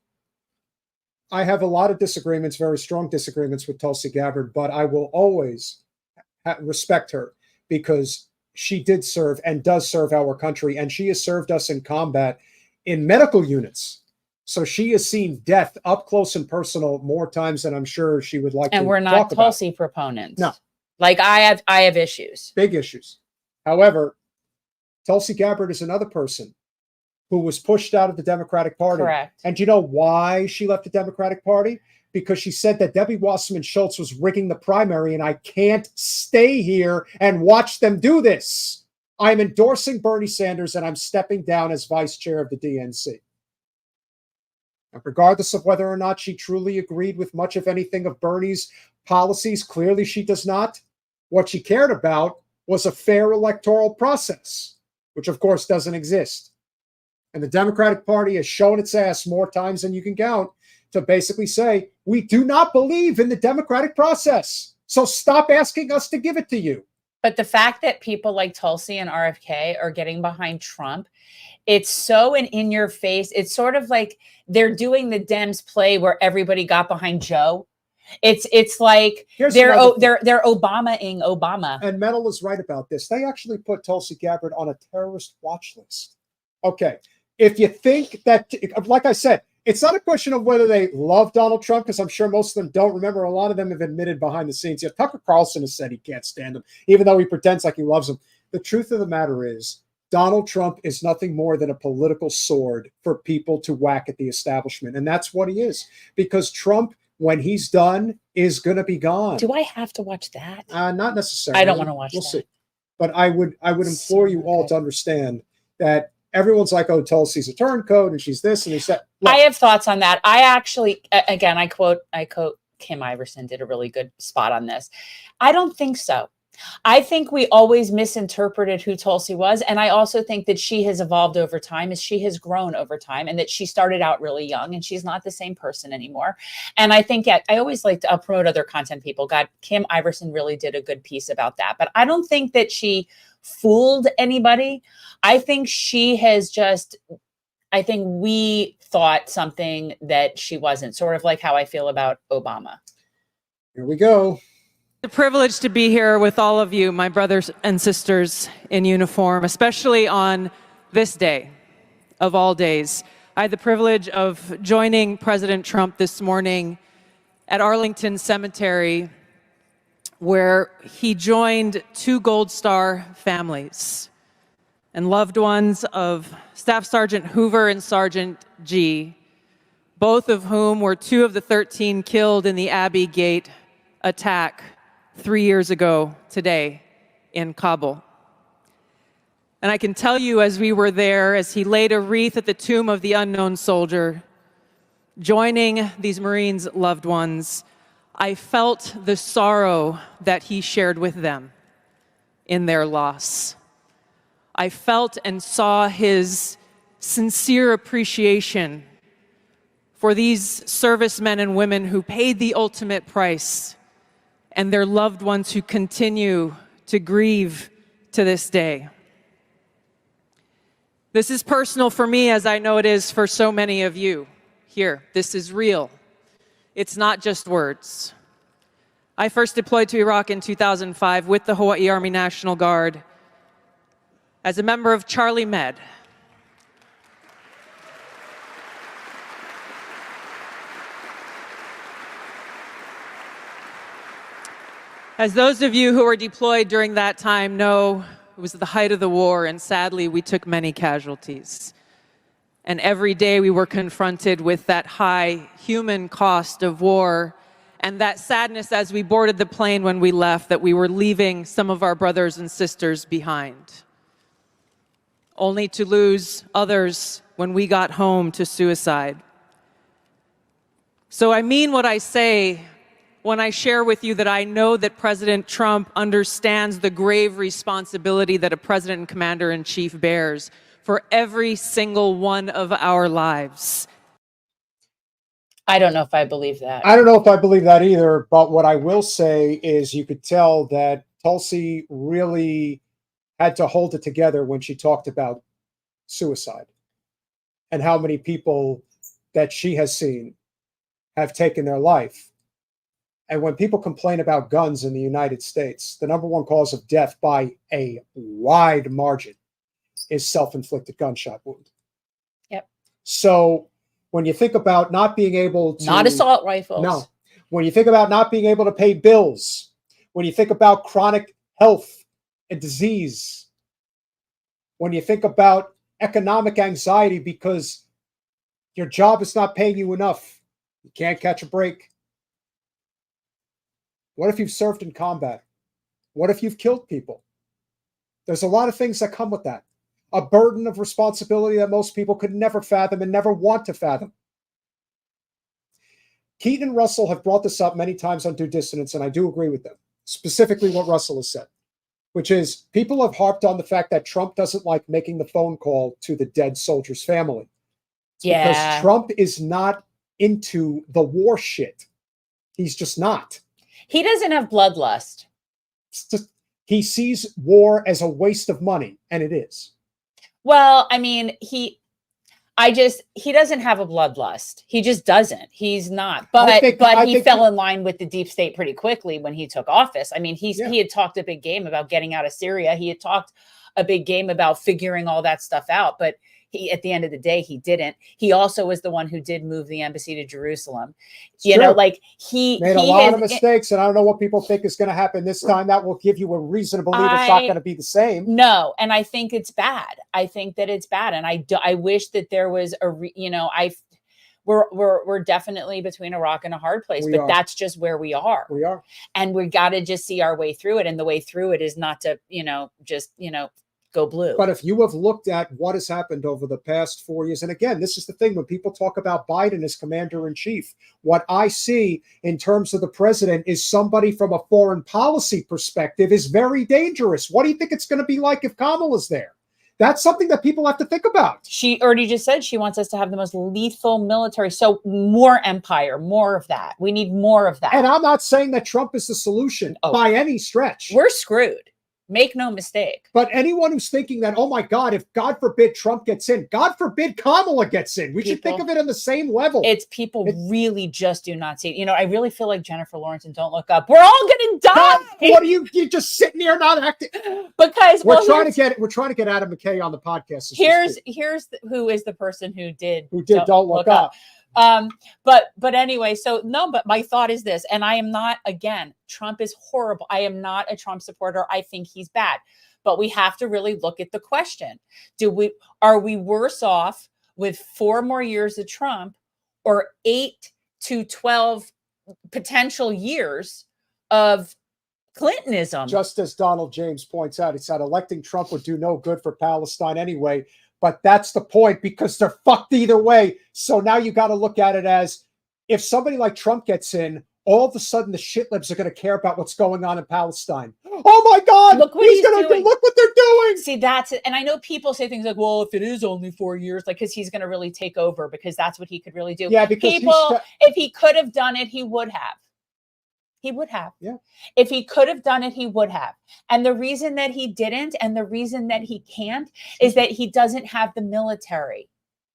I have a lot of disagreements, very strong disagreements with Tulsi Gabbard, but I will always respect her because she did serve and does serve our country, and she has served us in combat in medical units. So she has seen death up close and personal more times than I'm sure she would like to talk about. And we're not Tulsi proponents. No. Like I have issues. Big issues. However, Tulsi Gabbard is another person who was pushed out of the Democratic Party. Correct. And do you know why she left the Democratic Party? Because she said that Debbie Wasserman Schultz was rigging the primary, and I can't stay here and watch them do this. I'm endorsing Bernie Sanders, and I'm stepping down as vice chair of the DNC. And regardless of whether or not she truly agreed with much of anything of Bernie's policies, clearly she does not. What she cared about was a fair electoral process, which of course doesn't exist. And the Democratic Party has shown its ass more times than you can count to basically say, we do not believe in the democratic process. So stop asking us to give it to you. But the fact that people like Tulsi and RFK are getting behind Trump, it's so in your face. It's sort of like they're doing the Dems play where everybody got behind Joe. It's like they're Obama-ing Obama. And Metal is right about this. They actually put Tulsi Gabbard on a terrorist watch list. Okay. If you think that, like I said, it's not a question of whether they love Donald Trump, because I'm sure most of them don't. Remember, a lot of them have admitted behind the scenes. Yeah, Tucker Carlson has said he can't stand him, even though he pretends like he loves him. The truth of the matter is, Donald Trump is nothing more than a political sword for people to whack at the establishment. And that's what he is. Because Trump, when he's done, is going to be gone. Do I have to watch that? Not necessarily. I don't want to watch We'll that. see. But I would implore you all to understand that everyone's like, oh, Tulsi's a turncoat and she's this and he's that. Look, I have thoughts on that. I actually, again, I quote Kim Iverson did a really good spot on this. I don't think so. I think we always misinterpreted who Tulsi was. And I also think that she has evolved over time, as she has grown over time, and that she started out really young and she's not the same person anymore. And I think I always like to promote other content people. God, Kim Iverson really did a good piece about that. But I don't think that she fooled anybody. I think she has I think we thought something that she wasn't, sort of like how I feel about Obama. Here we go. The privilege to be here with all of you, my brothers and sisters in uniform, especially on this day of all days. I had the privilege of joining President Trump this morning at Arlington Cemetery, where he joined two Gold Star families and loved ones of Staff Sergeant Hoover and Sergeant G, both of whom were two of the 13 killed in the Abbey Gate attack 3 years ago today in Kabul. And I can tell you, as we were there, as he laid a wreath at the tomb of the unknown soldier, joining these Marines' loved ones, I felt the sorrow that he shared with them in their loss. I felt and saw his sincere appreciation for these servicemen and women who paid the ultimate price and their loved ones who continue to grieve to this day. This is personal for me, as I know it is for so many of you here. This is real. It's not just words. I first deployed to Iraq in 2005 with the Hawaii Army National Guard as a member of Charlie Med. As those of you who were deployed during that time know, it was the height of the war, and sadly, we took many casualties. And every day we were confronted with that high human cost of war and that sadness as we boarded the plane when we left, that we were leaving some of our brothers and sisters behind, only to lose others when we got home to suicide. So I mean what I say when I share with you that I know that President Trump understands the grave responsibility that a president and commander-in-chief bears for every single one of our lives. I don't know if I believe that. I don't know if I believe that either, but what I will say is you could tell that Tulsi really had to hold it together when she talked about suicide and how many people that she has seen have taken their life. And when people complain about guns in the United States, the number one cause of death by a wide margin is self-inflicted gunshot wound. Yep. So when you think about not being able to... Not assault rifles. No. When you think about not being able to pay bills, when you think about chronic health and disease, when you think about economic anxiety because your job is not paying you enough, you can't catch a break. What if you've served in combat? What if you've killed people? There's a lot of things that come with that. A burden of responsibility that most people could never fathom and never want to fathom. Keaton and Russell have brought this up many times on Due Dissonance, and I do agree with them. Specifically what Russell has said, which is people have harped on the fact that Trump doesn't like making the phone call to the dead soldier's family. It's because Trump is not into the war shit. He's just not. He doesn't have bloodlust. He sees war as a waste of money, and it is. Well, I mean, he doesn't have a bloodlust. He just doesn't. He's not. But he fell in line with the deep state pretty quickly when he took office. I mean, he had talked a big game about getting out of Syria. He had talked a big game about figuring all that stuff out. But he, at the end of the day, he didn't. He also was the one who did move the embassy to Jerusalem. You know, like he made a lot of mistakes, and I don't know what people think is going to happen this time. That will give you a reason to believe it's not going to be the same. No, and I think it's bad. I think that it's bad, and I wish that there was we're definitely between a rock and a hard place, but that's just where we are. We are, and we got to just see our way through it, and the way through it is not to go blue. But if you have looked at what has happened over the past 4 years, and again, this is the thing when people talk about Biden as commander-in-chief, what I see in terms of the president is somebody from a foreign policy perspective is very dangerous. What do you think it's going to be like if Kamala's there? That's something that people have to think about. She already just said she wants us to have the most lethal military. So more empire, more of that. We need more of that. And I'm not saying that Trump is the solution by any stretch. We're screwed. Make no mistake. But anyone who's thinking that, oh my God, if God forbid Trump gets in, God forbid Kamala gets in, we should think of it on the same level. It's people really just do not see it. You know, I really feel like Jennifer Lawrence and Don't Look Up. We're all gonna die. What are you just sitting here not acting? Because we're trying to get Adam McKay on the podcast. Here's who is the person who did Don't Look Up. But anyway, so no, but my thought is this, and I am not, again, Trump is horrible. I am not a Trump supporter. I think he's bad, but we have to really look at the question. Are we worse off with 4 more years of Trump or 8 to 12 potential years of Clintonism? Just as Donald James points out, he said electing Trump would do no good for Palestine anyway. But that's the point, because they're fucked either way. So now you got to look at it as, if somebody like Trump gets in, all of a sudden the shitlibs are going to care about what's going on in Palestine. Oh my God! Look what he's doing. Look what they're doing. See, that's it. And I know people say things like, "Well, if it is only 4 years, like, because he's going to really take over, because that's what he could really do." Yeah, because if he could have done it, he would have. He would have. Yeah. If he could have done it, he would have. And the reason that he didn't, and the reason that he can't, is that he doesn't have the military.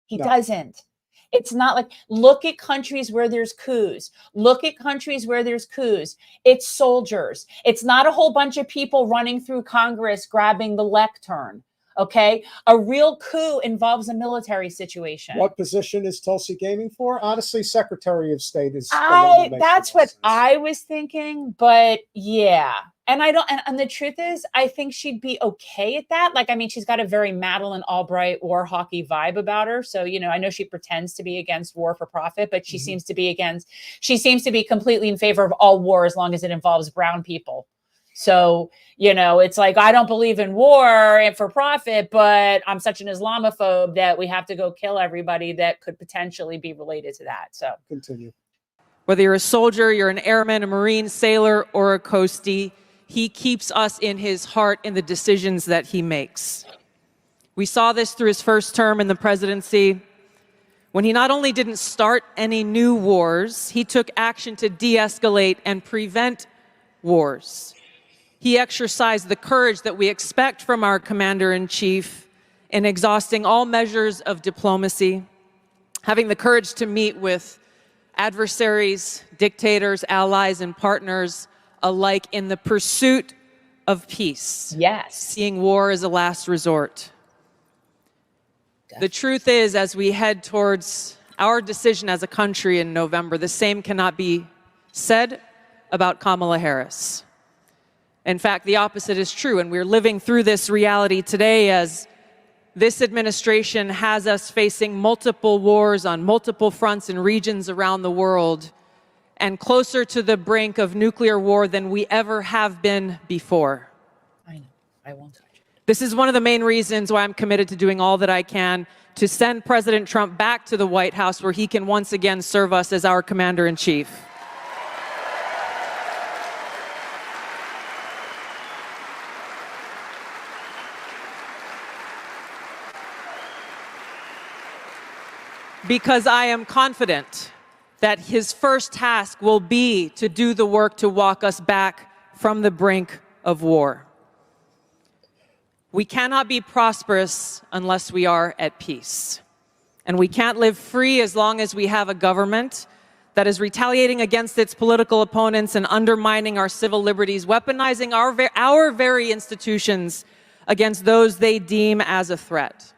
He doesn't. It's not like, look at countries where there's coups. Look at countries where there's coups. It's soldiers. It's not a whole bunch of people running through Congress grabbing the lectern. Okay, a real coup involves a military situation. What position is Tulsi gaming for? Honestly, Secretary of State is. That's what I was thinking, but yeah. And I don't, and the truth is, I think she'd be okay at that. Like, I mean, she's got a very Madeleine Albright war hawky vibe about her. So, you know, I know she pretends to be against war for profit, but she seems to be completely in favor of all war as long as it involves brown people. So, you know, it's like, I don't believe in war and for profit, but I'm such an Islamophobe that we have to go kill everybody that could potentially be related to that. So continue. Whether you're a soldier, you're an airman, a Marine, sailor, or a coastie, he keeps us in his heart in the decisions that he makes. We saw this through his first term in the presidency, when he not only didn't start any new wars, he took action to de-escalate and prevent wars. He exercised the courage that we expect from our commander-in-chief in exhausting all measures of diplomacy, having the courage to meet with adversaries, dictators, allies, and partners alike in the pursuit of peace. Yes. Seeing war as a last resort. The truth is, as we head towards our decision as a country in November, the same cannot be said about Kamala Harris. In fact, the opposite is true, and we're living through this reality today as this administration has us facing multiple wars on multiple fronts and regions around the world, and closer to the brink of nuclear war than we ever have been before. I know. I won't touch it. This is one of the main reasons why I'm committed to doing all that I can to send President Trump back to the White House, where he can once again serve us as our commander-in-chief. Because I am confident that his first task will be to do the work to walk us back from the brink of war. We cannot be prosperous unless we are at peace. And we can't live free as long as we have a government that is retaliating against its political opponents and undermining our civil liberties, weaponizing our very institutions against those they deem as a threat.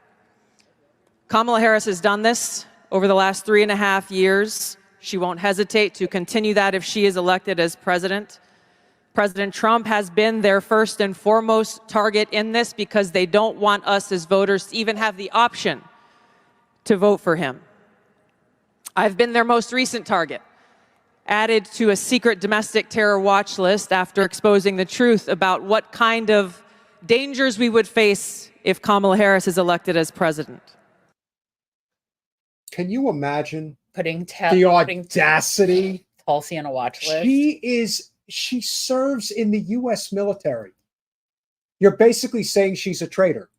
Kamala Harris has done this over the last 3.5 years. She won't hesitate to continue that if she is elected as president. President Trump has been their first and foremost target in this because they don't want us as voters to even have the option to vote for him. I've been their most recent target, added to a secret domestic terror watch list after exposing the truth about what kind of dangers we would face if Kamala Harris is elected as president. Can you imagine putting the audacity? Tulsi on a watch list. She serves in the U.S. military. You're basically saying she's a traitor.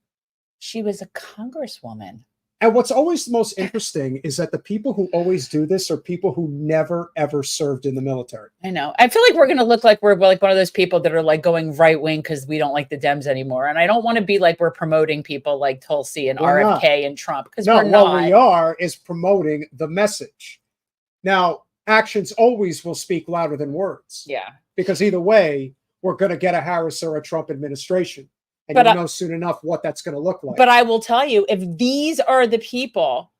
She was a congresswoman. And what's always the most interesting is that the people who always do this are people who never, ever served in the military. I know. I feel like we're going to look like we're like one of those people that are like going right wing because we don't like the Dems anymore. And I don't want to be like we're promoting people like Tulsi and We're not. RFK and Trump because No, we're not. what we are is promoting the message. Now, actions always will speak louder than words. Yeah. Because either way, we're going to get a Harris or a Trump administration. And But you'll know soon enough what that's going to look like. But I will tell you, if these are the people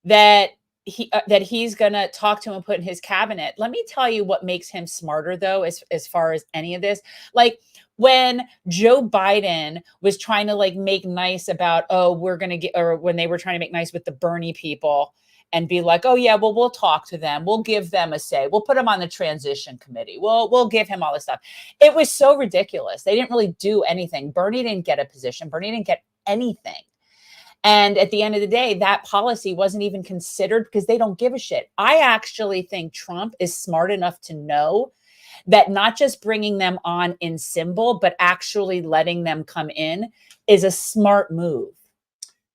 that he's going to talk to and put in his cabinet, let me tell you what makes him smarter, though, as far as any of this. Like when Joe Biden was trying to like make nice about, oh, we're going to get, or when they were trying to make nice with the Bernie people and be like, oh, yeah, well, we'll talk to them. We'll give them a say. We'll put him on the transition committee. We'll give him all this stuff. It was so ridiculous. They didn't really do anything. Bernie didn't get a position. Bernie didn't get anything. And at the end of the day, that policy wasn't even considered because they don't give a shit. I actually think Trump is smart enough to know that not just bringing them on in symbol, but actually letting them come in is a smart move.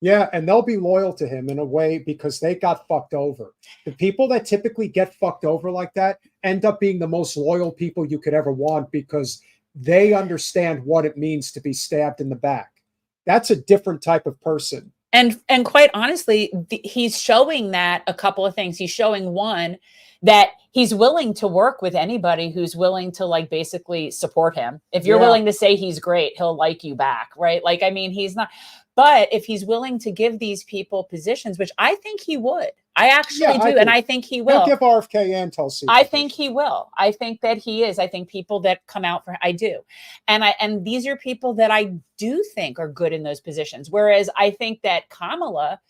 Yeah, and they'll be loyal to him in a way because they got fucked over. The people that typically get fucked over like that end up being the most loyal people you could ever want because they understand what it means to be stabbed in the back. That's a different type of person. And quite honestly, he's showing that a couple of things. He's showing one, that he's willing to work with anybody who's willing to like basically support him. If you're willing to say he's great, he'll like you back, right? Like, I mean, he's not. But if he's willing to give these people positions, which I think he would, I actually do. And I think he will. He'll give RFK and Tulsi. I think he will. I think that he is. I think people that come out for, I do. And these are people that I do think are good in those positions. Whereas I think that Kamala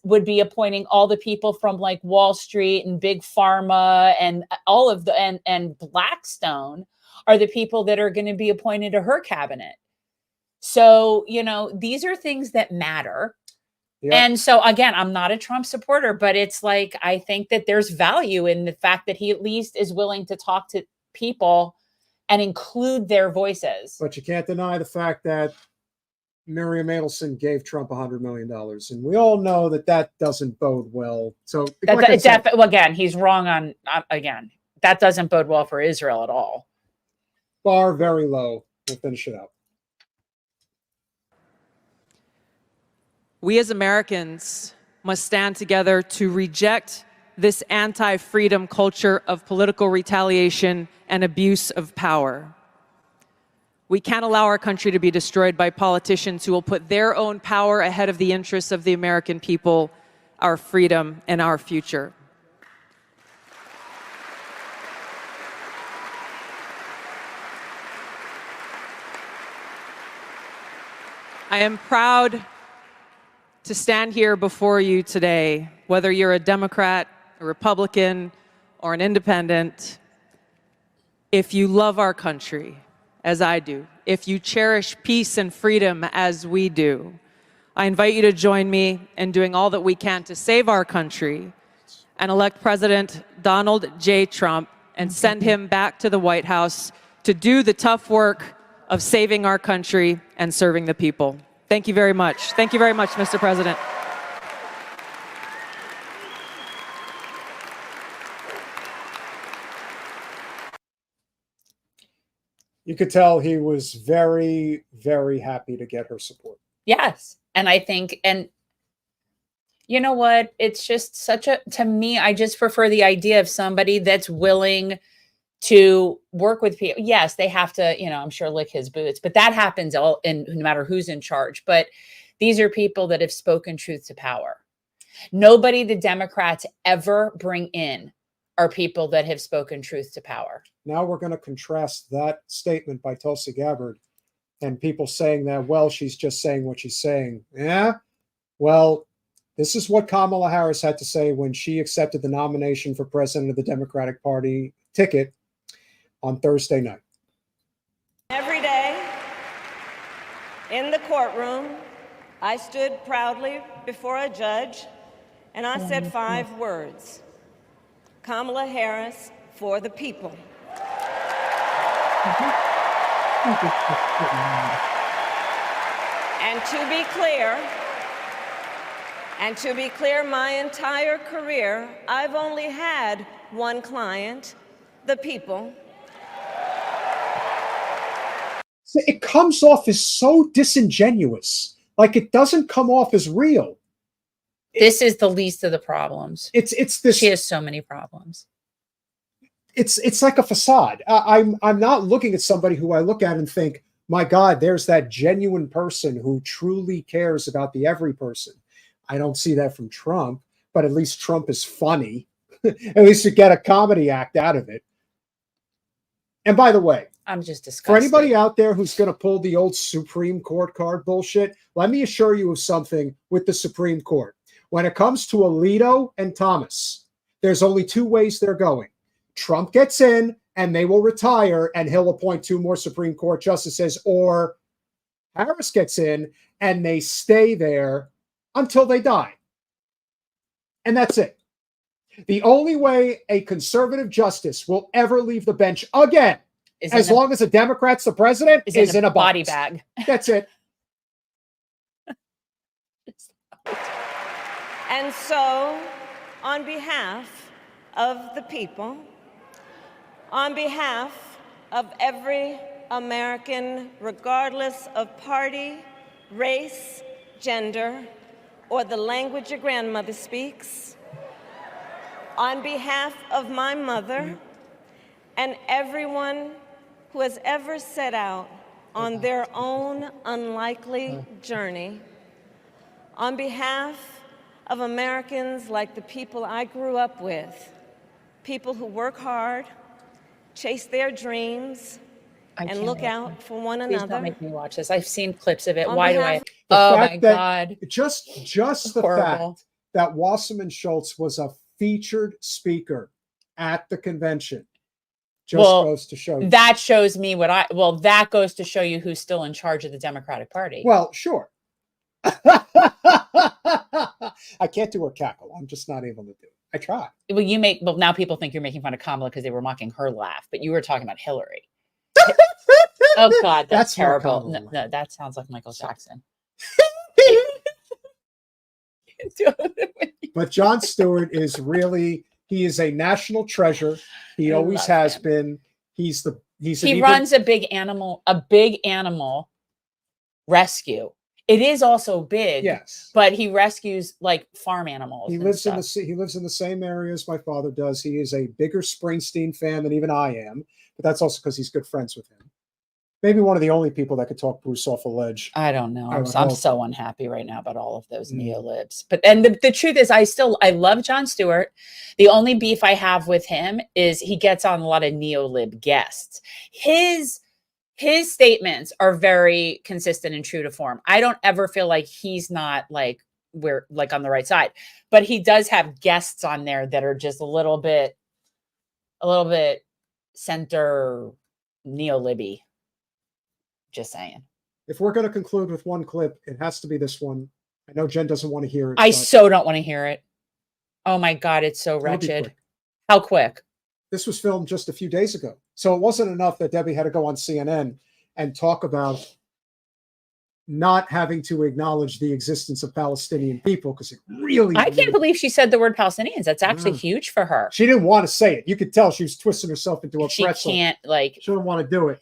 would be appointing all the people from like Wall Street and Big Pharma and all of the, and Blackstone are the people that are going to be appointed to her cabinet. So, you know, these are things that matter. Yep. And so, again, I'm not a Trump supporter, but it's like, I think that there's value in the fact that he at least is willing to talk to people and include their voices. But you can't deny the fact that Miriam Adelson gave Trump $100 million. And we all know that that doesn't bode well. So, well, again, he's wrong on, again, that doesn't bode well for Israel at all. Bar very low. We'll finish it up. We as Americans must stand together to reject this anti-freedom culture of political retaliation and abuse of power. We can't allow our country to be destroyed by politicians who will put their own power ahead of the interests of the American people, our freedom, and our future. I am proud to stand here before you today, whether you're a Democrat, a Republican, or an independent. If you love our country, as I do, if you cherish peace and freedom as we do, I invite you to join me in doing all that we can to save our country and elect President Donald J. Trump and send him back to the White House to do the tough work of saving our country and serving the people. Thank you very much. Thank you very much, Mr. President. You could tell he was very, very happy to get her support. Yes. And I think, and you know what? It's just such a, to me, I just prefer the idea of somebody that's willing to work with people. Yes, they have to, you know, I'm sure lick his boots, but that happens all in, no matter who's in charge. But these are people that have spoken truth to power. Nobody the Democrats ever bring in are people that have spoken truth to power. Now we're going to contrast that statement by Tulsi Gabbard and people saying that, well, she's just saying what she's saying. Yeah, well, this is what Kamala Harris had to say when she accepted the nomination for president of the Democratic Party ticket on Thursday night. Every day in the courtroom, I stood proudly before a judge and I said 5 words: Kamala Harris for the people. And to be clear, And to be clear, my entire career, I've only had one client, the people. So it comes off as so disingenuous. Like it doesn't come off as real. This is the least of the problems. It's this. She has so many problems. It's like a facade. I'm not looking at somebody who I look at and think, my God, there's that genuine person who truly cares about the every person. I don't see that from Trump, but at least Trump is funny. At least you get a comedy act out of it. And by the way, I'm just disgusted. for anybody out there who's going to pull the old Supreme Court card bullshit, let me assure you of something with the Supreme Court. When it comes to Alito and Thomas, there's only two ways they're going. Trump gets in and they will retire and he'll appoint 2 more Supreme Court justices, or Harris gets in and they stay there until they die. And that's it. The only way a conservative justice will ever leave the bench again, as long as a Democrat's the president, is in a body box. bag. That's it. And so, on behalf of the people, on behalf of every American, regardless of party, race, gender, or the language your grandmother speaks, on behalf of my mother and everyone who has ever set out on their own unlikely journey, on behalf of Americans like the people I grew up with, people who work hard, chase their dreams, and look out for one Please another. don't make me watch this. I've seen clips of it. On Why do behalf- I? The Oh my fact that- God. Just the Horrible. fact that Wasserman Schultz was a featured speaker at the convention just goes to show you. That shows me that goes to show you who's still in charge of the Democratic Party. Well, sure. I can't do her cackle. I'm just not able to do it. I try. Well, now people think you're making fun of Kamala because they were mocking her laugh, but you were talking about Hillary. Oh God, that's more terrible. Kamala. No, that sounds like Michael Jackson. But Jon Stewart is really, he is a national treasure. He always love has him. been. He runs a big animal rescue. It is also big, yes, but he rescues like farm animals. He and lives stuff. he lives in the same area as my father does. He is a bigger Springsteen fan than even I am, but that's also because he's good friends with him. Maybe one of the only people that could talk Bruce off a ledge. I don't know. I'm hope. so unhappy right now about all of those neolibs. But the truth is, I love Jon Stewart. The only beef I have with him is he gets on a lot of neolib guests. His statements are very consistent and true to form. I don't ever feel like he's not like we're like on the right side, but he does have guests on there that are just a little bit center neolibby. Just saying. If we're going to conclude with one clip, it has to be this one. I know Jen doesn't want to hear it. I but so don't want to hear it. Oh my God, it's so it'll be wretched. quick. How quick? This was filmed just a few days ago. So it wasn't enough that Debbie had to go on CNN and talk about not having to acknowledge the existence of Palestinian people, because it really... I can't believe she said the word Palestinians. That's actually huge for her. She didn't want to say it. You could tell she was twisting herself into a She pretzel. can't She didn't want to do it.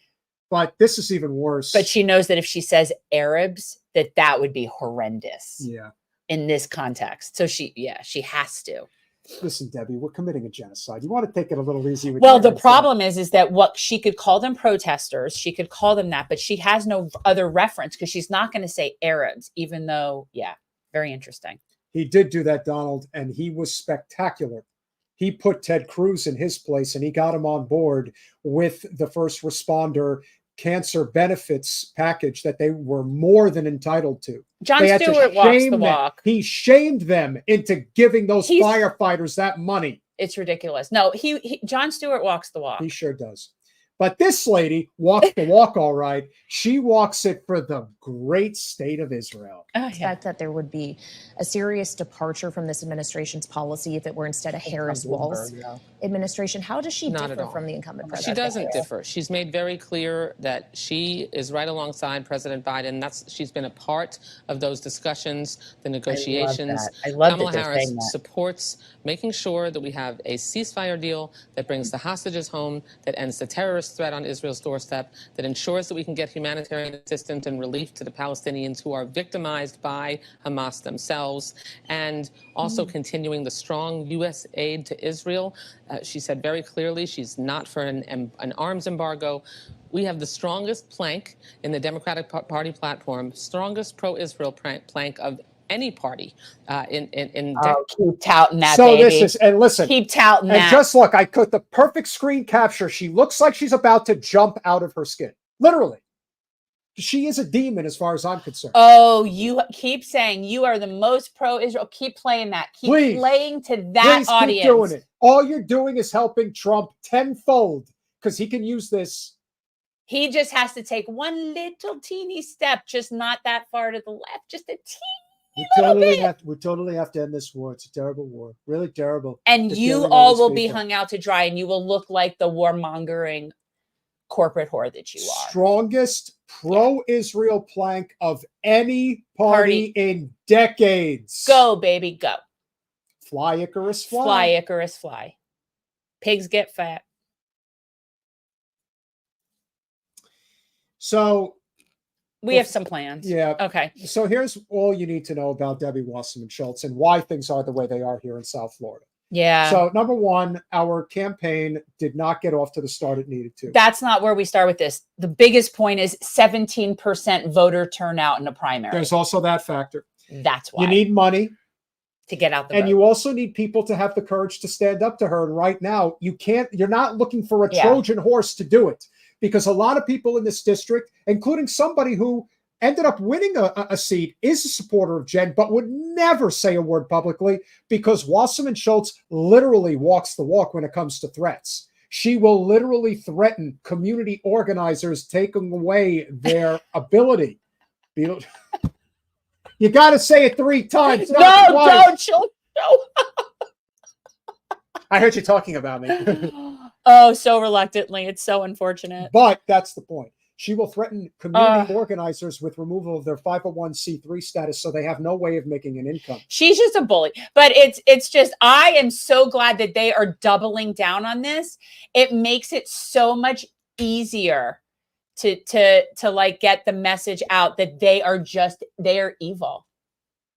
But this is even worse. But she knows that if she says Arabs, that would be horrendous. Yeah. In this context. So she has to. Listen, Debbie, we're committing a genocide. You want to take it a little easy with Well, the Arabs, problem is that what she could call them protesters, she could call them that, but she has no other reference because she's not going to say Arabs, even though, very interesting. He did do that, Donald, and he was spectacular. He put Ted Cruz in his place and he got him on board with the first responder cancer benefits package that they were more than entitled to. Jon They had to Stewart walks shame the them. walk. He shamed them into giving those firefighters that money. It's ridiculous. No, Jon Stewart walks the walk. He sure does. But this lady walks the walk all right. She walks it for the great state of Israel. Expect that there would be a serious departure from this administration's policy if it were instead a Harris-Walz administration. How does she Not at differ all. from the incumbent She president? doesn't differ. She's made very clear that she is right alongside President Biden. She's been a part of those discussions, the negotiations. I love Kamala that they're Harris saying that. supports making sure that we have a ceasefire deal that brings the hostages home, that ends the terrorist threat on Israel's doorstep, that ensures that we can get humanitarian assistance and relief to the Palestinians who are victimized by Hamas themselves, and also continuing the strong U.S. aid to Israel. She said very clearly she's not for an arms embargo. We have the strongest plank in the Democratic Party platform, strongest pro-Israel plank of any party keep touting that, so baby. This is, and listen, keep touting and that. just look, I put the perfect screen capture. She looks like she's about to jump out of her skin, literally. She is a demon as far as I'm concerned. Oh, you keep saying you are the most pro-Israel. Keep playing that. Keep playing to that audience. Keep doing it. All you're doing is helping Trump tenfold because he can use this. He just has to take one little teeny step, just not that far to the left, just a teeny We totally have to end this war. It's a terrible war, really terrible. and Just you killing all these will be people. hung out to dry, and you will look like the warmongering corporate whore that you are. Strongest pro-Israel plank of any party in decades. Go, baby, go. Fly, Icarus, fly. Fly, Icarus, fly. Pigs get fat. So we have some plans. Yeah. Okay. So here's all you need to know about Debbie Wasserman Schultz and why things are the way they are here in South Florida. Yeah. So number one, our campaign did not get off to the start it needed to. That's not where we start with this. The biggest point is 17% voter turnout in a primary. There's also that factor. That's why. You need money to get out the and vote. you also need people to have the courage to stand up to her. And right now, you're not looking for a Trojan horse to do it, because a lot of people in this district, including somebody who ended up winning a seat, is a supporter of Jen, but would never say a word publicly because Wasserman Schultz literally walks the walk when it comes to threats. She will literally threaten community organizers, taking away their ability. You got to say it 3 times. No, don't. No. I heard you talking about me. Oh, so reluctantly. It's so unfortunate. But that's the point. She will threaten community organizers with removal of their 501c3 status, so they have no way of making an income. She's just a bully. But it's just, I am so glad that they are doubling down on this. It makes it so much easier to like get the message out that they are evil.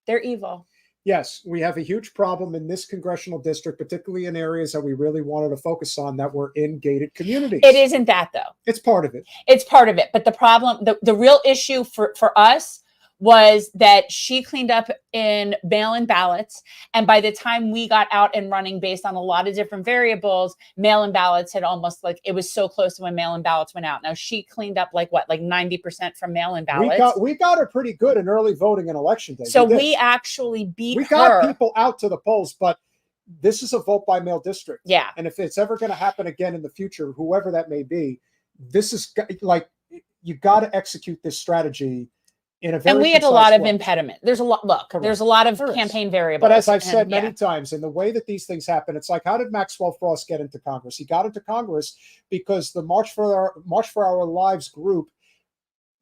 They're evil. Yes, we have a huge problem in this congressional district, particularly in areas that we really wanted to focus on that were in gated communities. It isn't that, though. It's part of it. It's part of it. But the problem, the real issue for us was that she cleaned up in mail-in ballots. And by the time we got out and running based on a lot of different variables, mail-in ballots had almost it was so close to when mail-in ballots went out. Now she cleaned up like 90% from mail-in ballots. We got her pretty good in early voting and election day. So we actually beat her. We got people out to the polls, but this is a vote by mail district. Yeah. And if it's ever going to happen again in the future, whoever that may be, this is you got to execute this strategy. And we had a lot of impediment. There's a lot. Look, there's a lot of campaign variables. But as I've said many times, in the way that these things happen, it's like, how did Maxwell Frost get into Congress? He got into Congress because the March for Our Lives group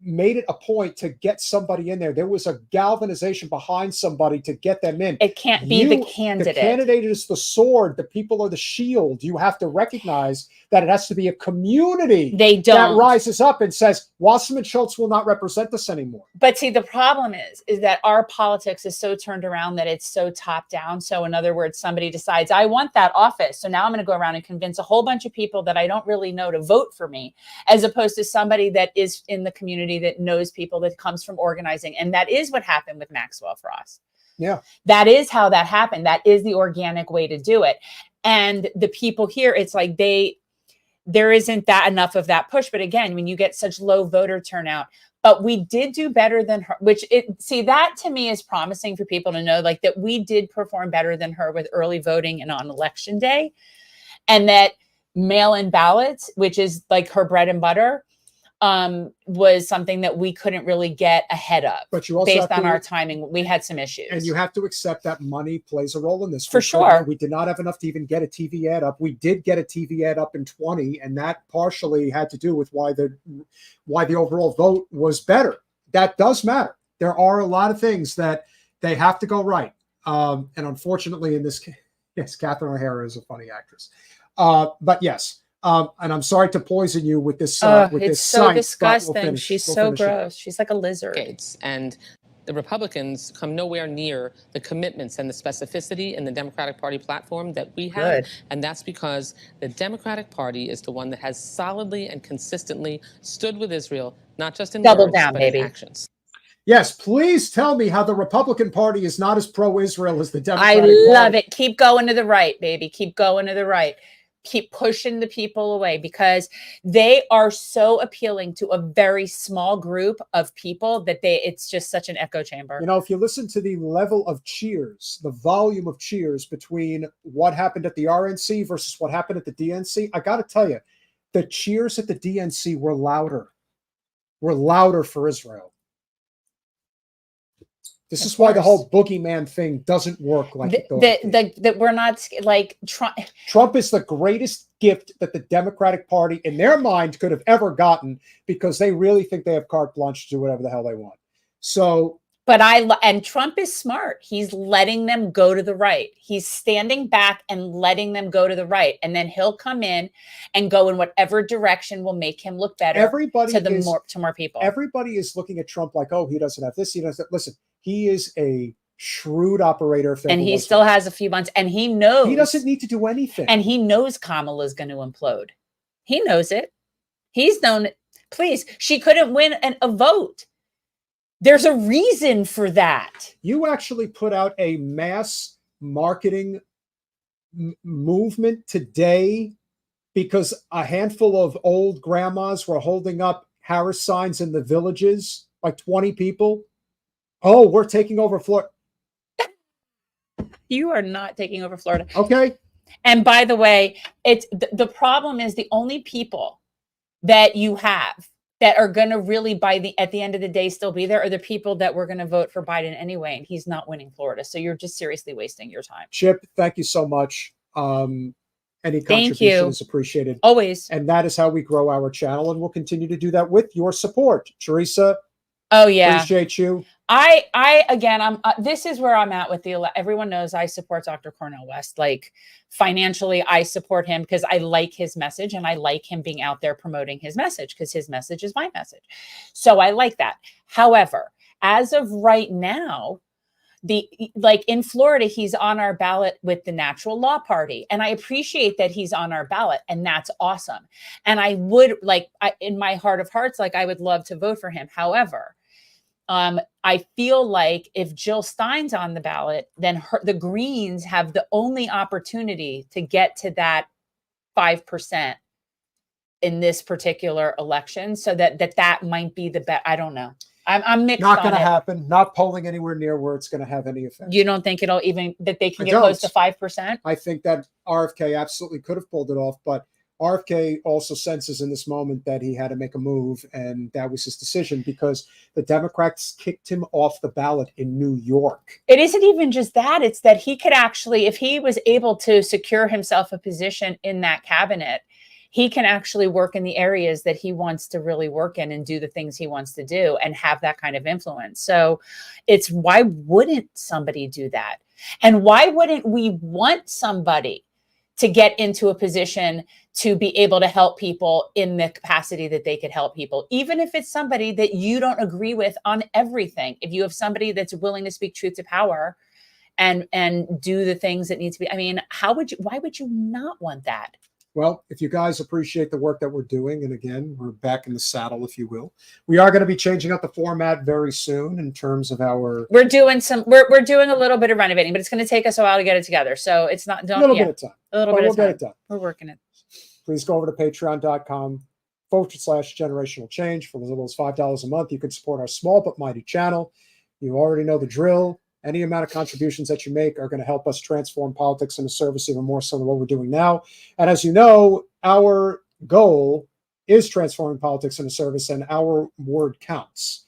made it a point to get somebody in there. There was a galvanization behind somebody to get them in. It can't be the candidate. The candidate is the sword. The people are the shield. You have to recognize that it has to be a community that rises up and says, Wasserman Schultz will not represent us anymore. But see, the problem is that our politics is so turned around that it's so top down. So in other words, somebody decides, I want that office. So now I'm going to go around and convince a whole bunch of people that I don't really know to vote for me, as opposed to somebody that is in the community that knows people, that comes from organizing. And that is what happened with Maxwell Frost. Yeah. That is how that happened. That is the organic way to do it. And the people here, it's like there isn't that enough of that push. But again, when you get such low voter turnout, but we did do better than her, that to me is promising for people to know, that we did perform better than her with early voting and on election day. And that mail-in ballots, which is like her bread and butter, was something that we couldn't really get ahead of. But you also based on our timing, we had some issues. And you have to accept that money plays a role in this. For sure. We did not have enough to even get a TV ad up. We did get a TV ad up in 20, and that partially had to do with why the overall vote was better. That does matter. There are a lot of things that they have to go right. And unfortunately, in this case, yes, Catherine O'Hara is a funny actress. But yes. And I'm sorry to poison you with this. With it's this so site, disgusting. She's so finish it. gross. She's like a lizard. And the Republicans come nowhere near the commitments and the specificity in the Democratic Party platform that we have. Good. And that's because the Democratic Party is the one that has solidly and consistently stood with Israel, not just in Double words, down, but baby. in actions. Yes, please tell me how the Republican Party is not as pro-Israel as the I Democratic Party. love it. Keep going to the right, baby. Keep going to the right. Keep pushing the people away, because they are so appealing to a very small group of people that it's just such an echo chamber. You know, if you listen to the level of cheers, the volume of cheers between what happened at the RNC versus what happened at the DNC, I got to tell you, the cheers at the DNC were louder for Israel. This is why the whole boogeyman thing doesn't work like it does. That we're not like Trump. Trump is the greatest gift that the Democratic Party, in their mind, could have ever gotten, because they really think they have carte blanche to do whatever the hell they want. So, but and Trump is smart. He's letting them go to the right. He's standing back and letting them go to the right, and then he'll come in and go in whatever direction will make him look better. To more people. Everybody is looking at Trump like, oh, he doesn't have this. He doesn't. Listen, he is a shrewd operator. And he still has a few months, and he knows he doesn't need to do anything. And he knows Kamala is going to implode. He knows it. He's known it. Please, she couldn't win a vote. There's a reason for that. You actually put out a mass marketing movement today because a handful of old grandmas were holding up Harris signs in the villages, like 20 people. Oh, we're taking over Florida. You are not taking over Florida. Okay. And by the way, it's the problem is the only people that you have that are going to really at the end of the day still be there are the people that were going to vote for Biden anyway, and he's not winning Florida. So you're just seriously wasting your time. Chip, thank you so much. Any contribution is appreciated. Always. And that is how we grow our channel, and we'll continue to do that with your support. Teresa. Oh yeah. Appreciate you. Again, this is where I'm at with everyone knows I support Dr. Cornel West. Like financially, I support him because I like his message, and I like him being out there promoting his message because his message is my message. So I like that. However, as of right now, in Florida, he's on our ballot with the Natural Law Party. And I appreciate that he's on our ballot, and that's awesome. And I would in my heart of hearts, I would love to vote for him. However, I feel like if Jill Stein's on the ballot, then the Greens have the only opportunity to get to that 5% in this particular election. So that might be the bet. I don't know. I'm mixed. Not going to happen. Not polling anywhere near where it's going to have any effect. You don't think that they can get close to 5%? I think that RFK absolutely could have pulled it off, but RFK also senses in this moment that he had to make a move, and that was his decision because the Democrats kicked him off the ballot in New York. It isn't even just that. It's that he could actually, if he was able to secure himself a position in that cabinet, he can actually work in the areas that he wants to really work in and do the things he wants to do and have that kind of influence. So why wouldn't somebody do that? And why wouldn't we want somebody to get into a position to be able to help people in the capacity that they could help people, even if it's somebody that you don't agree with on everything? If you have somebody that's willing to speak truth to power and do the things that need to be, why would you not want that? Well, if you guys appreciate the work that we're doing, and again, we're back in the saddle, if you will, we are going to be changing up the format very soon in terms of our. We're doing a little bit of renovating, but it's going to take us a while to get it together. So it's not a little bit of time. A little bit of time. We'll get it done. We're working it. Please go over to patreon.com/generational change. For as little as $5 a month, you can support our small but mighty channel. You already know the drill. Any amount of contributions that you make are going to help us transform politics into service even more so than what we're doing now. And as you know, our goal is transforming politics into service, and our word counts.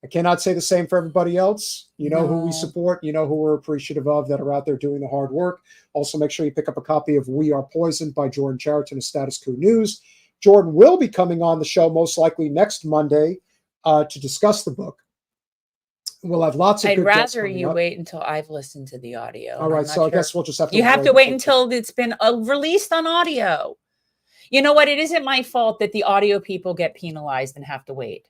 I cannot say the same for everybody else. You know who we support, you know who we're appreciative of that are out there doing the hard work. Also, make sure you pick up a copy of We Are Poisoned by Jordan Chariton of Status Quo News. Jordan will be coming on the show most likely next Monday to discuss the book. We'll have lots of I'd good guests rather coming you up. wait until I've listened to the audio. All right, so I guess we'll just have to You have avoid to wait it. until it's been released on audio. You know what? It isn't my fault that the audio people get penalized and have to wait.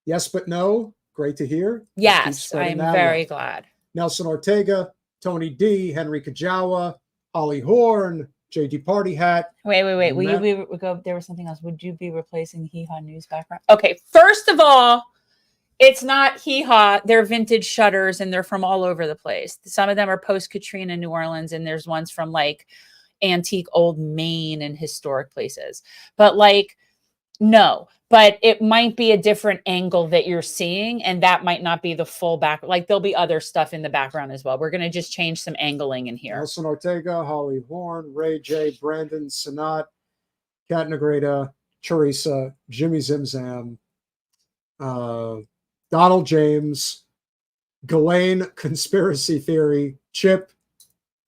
Yes, but no. Great to hear. Yes, I'm very glad. Nelson Ortega, Tony D, Henry Kajawa, Holly Horn, JD Party Hat. Wait. Will you be go? There was something else. Would you be replacing Hee Haw News background? Okay, first of all, it's not Hee Haw. They're vintage shutters, and they're from all over the place. Some of them are post Katrina New Orleans, and there's ones from like antique old Maine and historic places. But like, no. But it might be a different angle that you're seeing, and that might not be the full back. Like there'll be other stuff in the background as well. We're going to just change some angling in here. Nelson Ortega, Holly Horn, Ray J, Brandon Sanat, Kat Negreda, Teresa, Jimmy Zimzam, Donald James, Ghislaine Conspiracy Theory, Chip,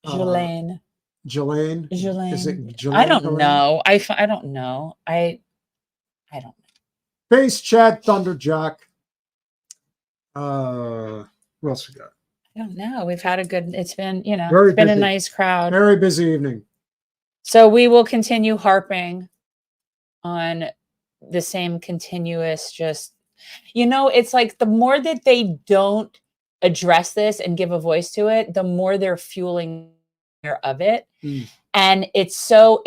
Ghislaine. Ghislaine. Is it Ghislaine? I don't know. I don't know. I don't know. Base Chad Thunderjack. Who else we got? I don't know. We've had a good, it's been, Very it's been busy. a nice crowd. Very busy evening. So we will continue harping on the same continuous, just, it's like the more that they don't address this and give a voice to it, the more they're fueling of it. And so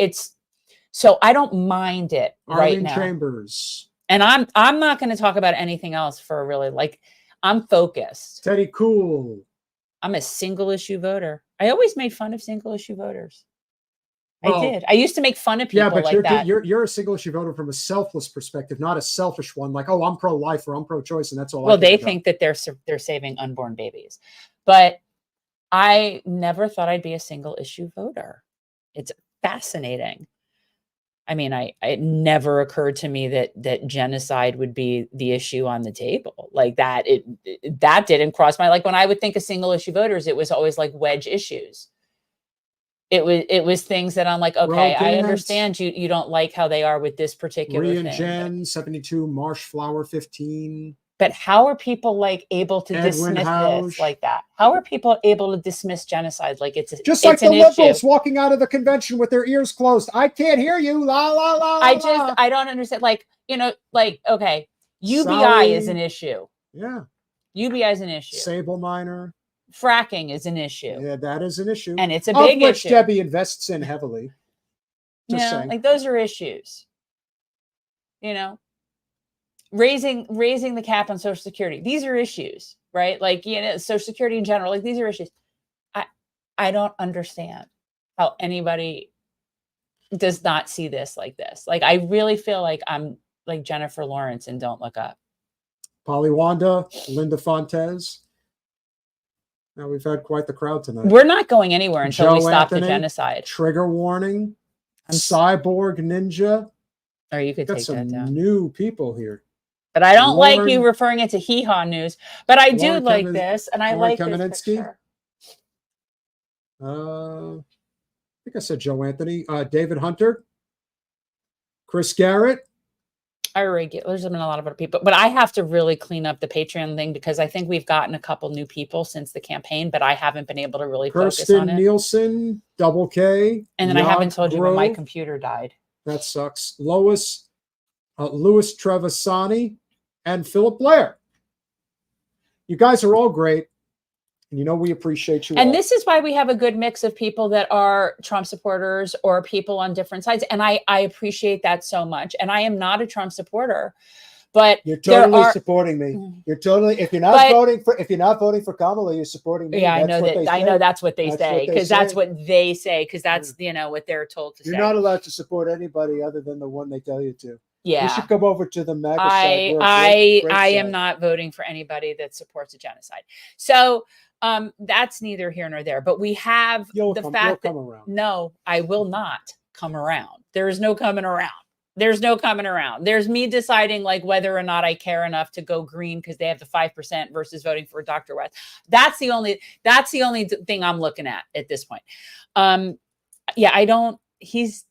I don't mind it right Arlene now. Chambers. And I'm not going to talk about anything else for really, like, I'm focused. Teddy Cool. I'm a single issue voter. I always made fun of single issue voters. I Well, did. I used to make fun of people Yeah, but like that. you're a single issue voter from a selfless perspective, not a selfish one. Like, oh, I'm pro-life or I'm pro-choice, and that's all. Well, I care they about. think that they're saving unborn babies, but I never thought I'd be a single issue voter. It's fascinating. I mean, it never occurred to me that genocide would be the issue on the table like that. That didn't cross my, like when I would think of single issue voters, it was always like wedge issues. It was things that I'm like, okay, I understand you don't like how they are with this particular Rian thing. Jen, 72, Marsh Flower 15. But how are people like able to Edwin dismiss Housh. this like that? How are people able to dismiss genocide like it's Just like it's the an liberals issue? walking out of the convention with their ears closed. I can't hear you. La la la. I don't understand. Like, okay, UBI is an issue. Yeah. UBI is an issue. Sable Miner. Fracking is an issue. Yeah, that is an issue. And it's a big which issue. Debbie invests in heavily. Just saying. Like those are issues. Raising the cap on Social Security. These are issues, right? Like, Social Security in general, like these are issues. I don't understand how anybody does not see this like this. Like, I really feel like I'm like Jennifer Lawrence and Don't Look Up. Polly Wanda, Linda Fontes. Now we've had quite the crowd tonight. We're not going anywhere until we Joe stop the Anthony, genocide. Trigger warning. Cyborg Ninja. Or you could Got take some that down. new people here. But I don't like you Lauren- referring it to Hee Haw News. But I do Lauren like Kamin- this, and I Lauren like this Kamenetsky? picture. I think I said Joe Anthony. David Hunter. Chris Garrett. There's been a lot of other people, but I have to really clean up the Patreon thing because I think we've gotten a couple new people since the campaign, but I haven't been able to really focus on Kirsten it. Nielsen. Double K. And then I haven't Yod told you when my Grove. computer died. That sucks. Louis Trevisani and Philip Blair. You guys are all great. And we appreciate you all. And this is why we have a good mix of people that are Trump supporters or people on different sides. And I appreciate that so much. And I am not a Trump supporter, but You're totally supporting me. You're totally, if you're not voting for Kamala, you're supporting me. Yeah, I That's know what that. they I say. know that's what they That's say what they because that's say. what they say because that's what they're told to You're say. not allowed to support anybody other than the one they tell you to. Yeah. You should come over to the MAGA side. We're a I great am side. not voting for anybody that supports a genocide. So that's neither here nor there. But we have the fact that come around. no, I will not come around. There is no coming around. There's no coming around. There's me deciding like whether or not I care enough to go green because they have the 5% versus voting for Dr. West. That's the only thing I'm looking at this point. Yeah, I don't. He's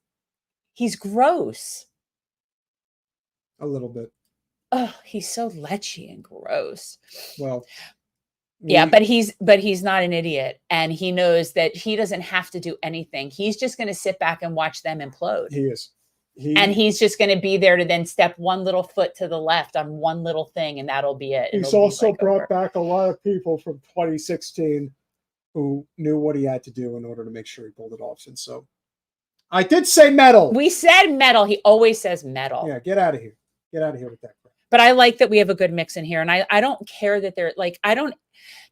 gross. A little bit. Oh, he's so lechy and gross. Well, yeah, but he's not an idiot, and he knows that he doesn't have to do anything. He's just going to sit back and watch them implode. He is. And he's just going to be there to then step one little foot to the left on one little thing, and that'll be it. He's also brought back a lot of people from 2016 who knew what he had to do in order to make sure he pulled it off. And so I did say metal. We said metal. He always says metal. Yeah, get out of here. Get out of here with that crap. But I like that we have a good mix in here. And I don't care that they're like,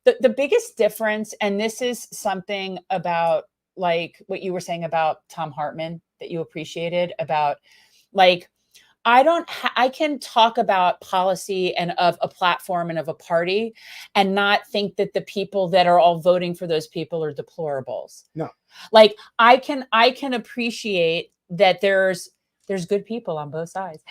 the biggest difference, and this is something about like what you were saying about Tom Hartman that you appreciated about like, I can talk about policy and of a platform and of a party and not think that the people that are all voting for those people are deplorables. No. Like I can appreciate that there's good people on both sides.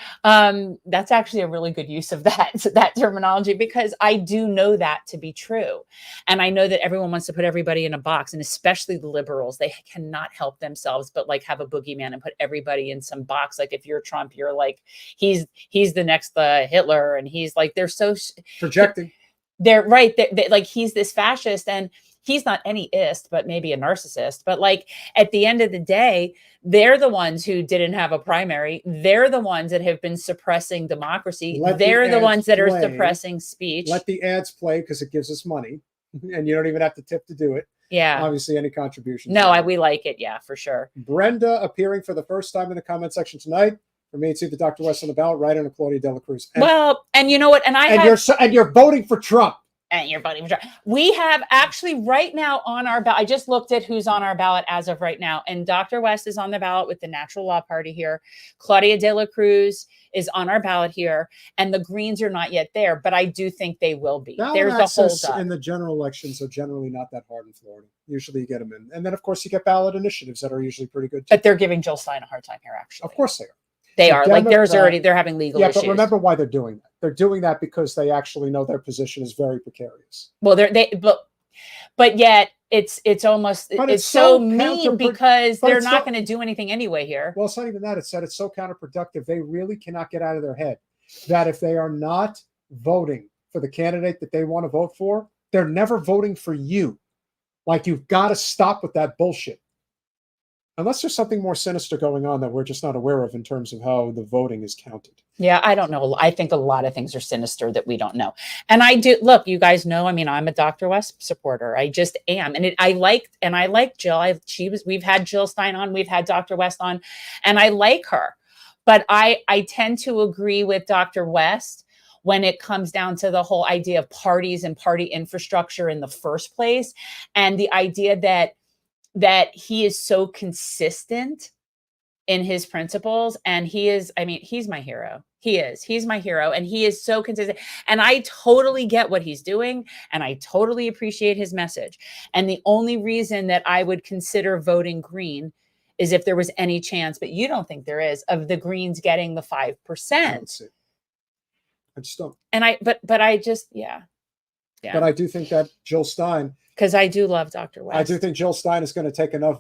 That's actually a really good use of that terminology, because I do know that to be true. And I know that everyone wants to put everybody in a box, and especially the liberals, they cannot help themselves but like have a boogeyman and put everybody in some box. Like if you're Trump, you're like, he's the next Hitler. And he's like, they're so projecting. They're right. They like, he's this fascist, and he's not any ist, but maybe a narcissist. But like at the end of the day, they're the ones who didn't have a primary. They're the ones that have been suppressing democracy. They're the ones that are suppressing speech. Let the ads play because it gives us money, and you don't even have to tip to do it. Yeah. Obviously, any contributions. No, we like it. Yeah, for sure. Brenda appearing for the first time in the comment section tonight. For me, it's either Dr. West on the ballot, right, and Claudia Dela Cruz. And you know what? And you're voting for Trump. And you're voting for Trump. We have actually right now on our ballot. I just looked at who's on our ballot as of right now. And Dr. West is on the ballot with the Natural Law Party here. Claudia De La Cruz is on our ballot here. And the Greens are not yet there, but I do think they will be. There's a holdup. In the general elections are generally not that hard in Florida. Usually you get them in. And then, of course, you get ballot initiatives that are usually pretty good, too. But they're giving Jill Stein a hard time here, actually. Of course they are. They are. Like they're having legal issues. Yeah, but remember why they're doing that. They're doing that because they actually know their position is very precarious. Well, but yet it's almost it's so mean because they're not going to do anything anyway here. Well, it's not even that. It's that it's so counterproductive. They really cannot get out of their head that if they are not voting for the candidate that they want to vote for, they're never voting for you. Like, you've got to stop with that bullshit. Unless there's something more sinister going on that we're just not aware of in terms of how the voting is counted. Yeah, I don't know. I think a lot of things are sinister that we don't know. And I do, look, you guys know, I mean, I'm a Dr. West supporter. I just am. And I like Jill. We've had Jill Stein on, we've had Dr. West on, and I like her. But I tend to agree with Dr. West when it comes down to the whole idea of parties and party infrastructure in the first place. And the idea that he is so consistent in his principles, and he's my hero. He's my hero, and he is so consistent. And I totally get what he's doing, and I totally appreciate his message. And the only reason that I would consider voting green is if there was any chance, but you don't think there is, of the Greens getting the 5%. I just don't. And but I just, yeah. But I do think that Jill Stein, because I do love Dr. West. I do think Jill Stein is going to take enough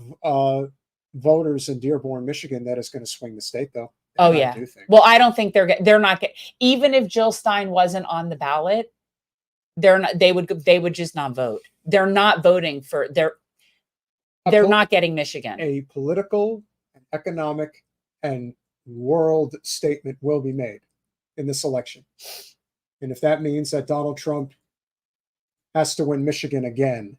voters in Dearborn, Michigan, that is going to swing the state, though. Oh, yeah. Well, I don't think they're not even if Jill Stein wasn't on the ballot, they would just not vote. They're not voting for they're not getting Michigan. A political, economic, and world statement will be made in this election. And if that means that Donald Trump has to win Michigan again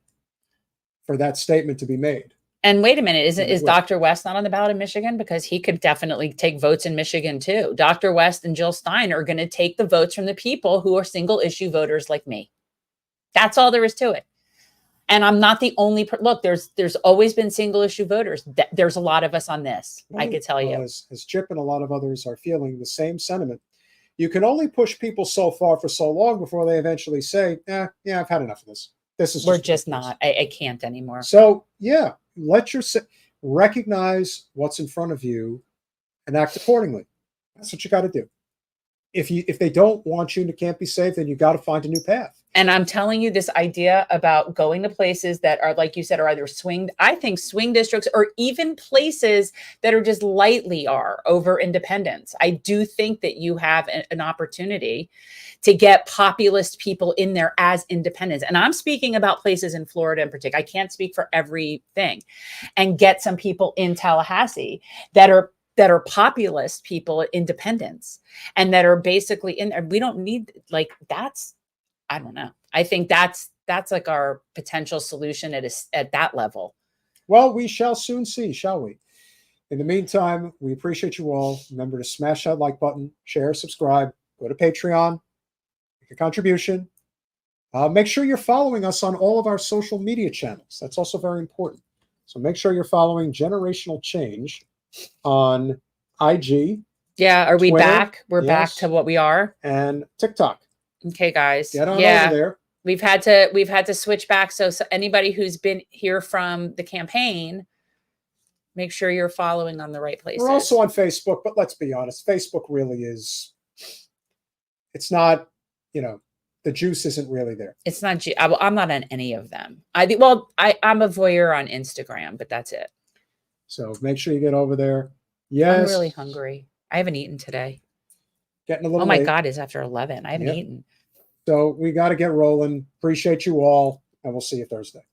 for that statement to be made. And wait a minute, is Dr. West not on the ballot in Michigan? Because he could definitely take votes in Michigan too. Dr. West and Jill Stein are going to take the votes from the people who are single issue voters like me. That's all there is to it. And I'm not the only look, there's always been single issue voters. There's a lot of us on this. I could tell you. As Chip and a lot of others are feeling the same sentiment. You can only push people so far for so long before they eventually say, yeah, I've had enough of this. This is we're just not. I can't anymore. So yeah, recognize what's in front of you and act accordingly. That's what you got to do. If they don't want you and you can't be safe, then you got to find a new path. And I'm telling you, this idea about going to places that are, like you said, are either swing districts, or even places that are just lightly are over independents. I do think that you have an opportunity to get populist people in there as independents. And I'm speaking about places in Florida in particular. I can't speak for everything. And get some people in Tallahassee that are populist people, independents, and that are basically in there. We don't need, like, that's, I don't know. I think that's like our potential solution at that level. Well, we shall soon see, shall we? In the meantime, we appreciate you all. Remember to smash that like button, share, subscribe, go to Patreon, make a contribution. Make sure you're following us on all of our social media channels. That's also very important. So make sure you're following Generational Change on IG. Yeah, are we Twitter, back? We're back yes, to what we are. And TikTok. Okay, guys. Get on over there. We've had to switch back. So anybody who's been here from the campaign, make sure you're following on the right places. We're also on Facebook, but let's be honest, Facebook really is, it's not, the juice isn't really there. It's not, I'm not on any of them. I'm a voyeur on Instagram, but that's it. So make sure you get over there. Yes. I'm really hungry. I haven't eaten today. Getting a little Oh my late. God, it's after 11. I haven't eaten. So we got to get rolling. Appreciate you all, and we'll see you Thursday.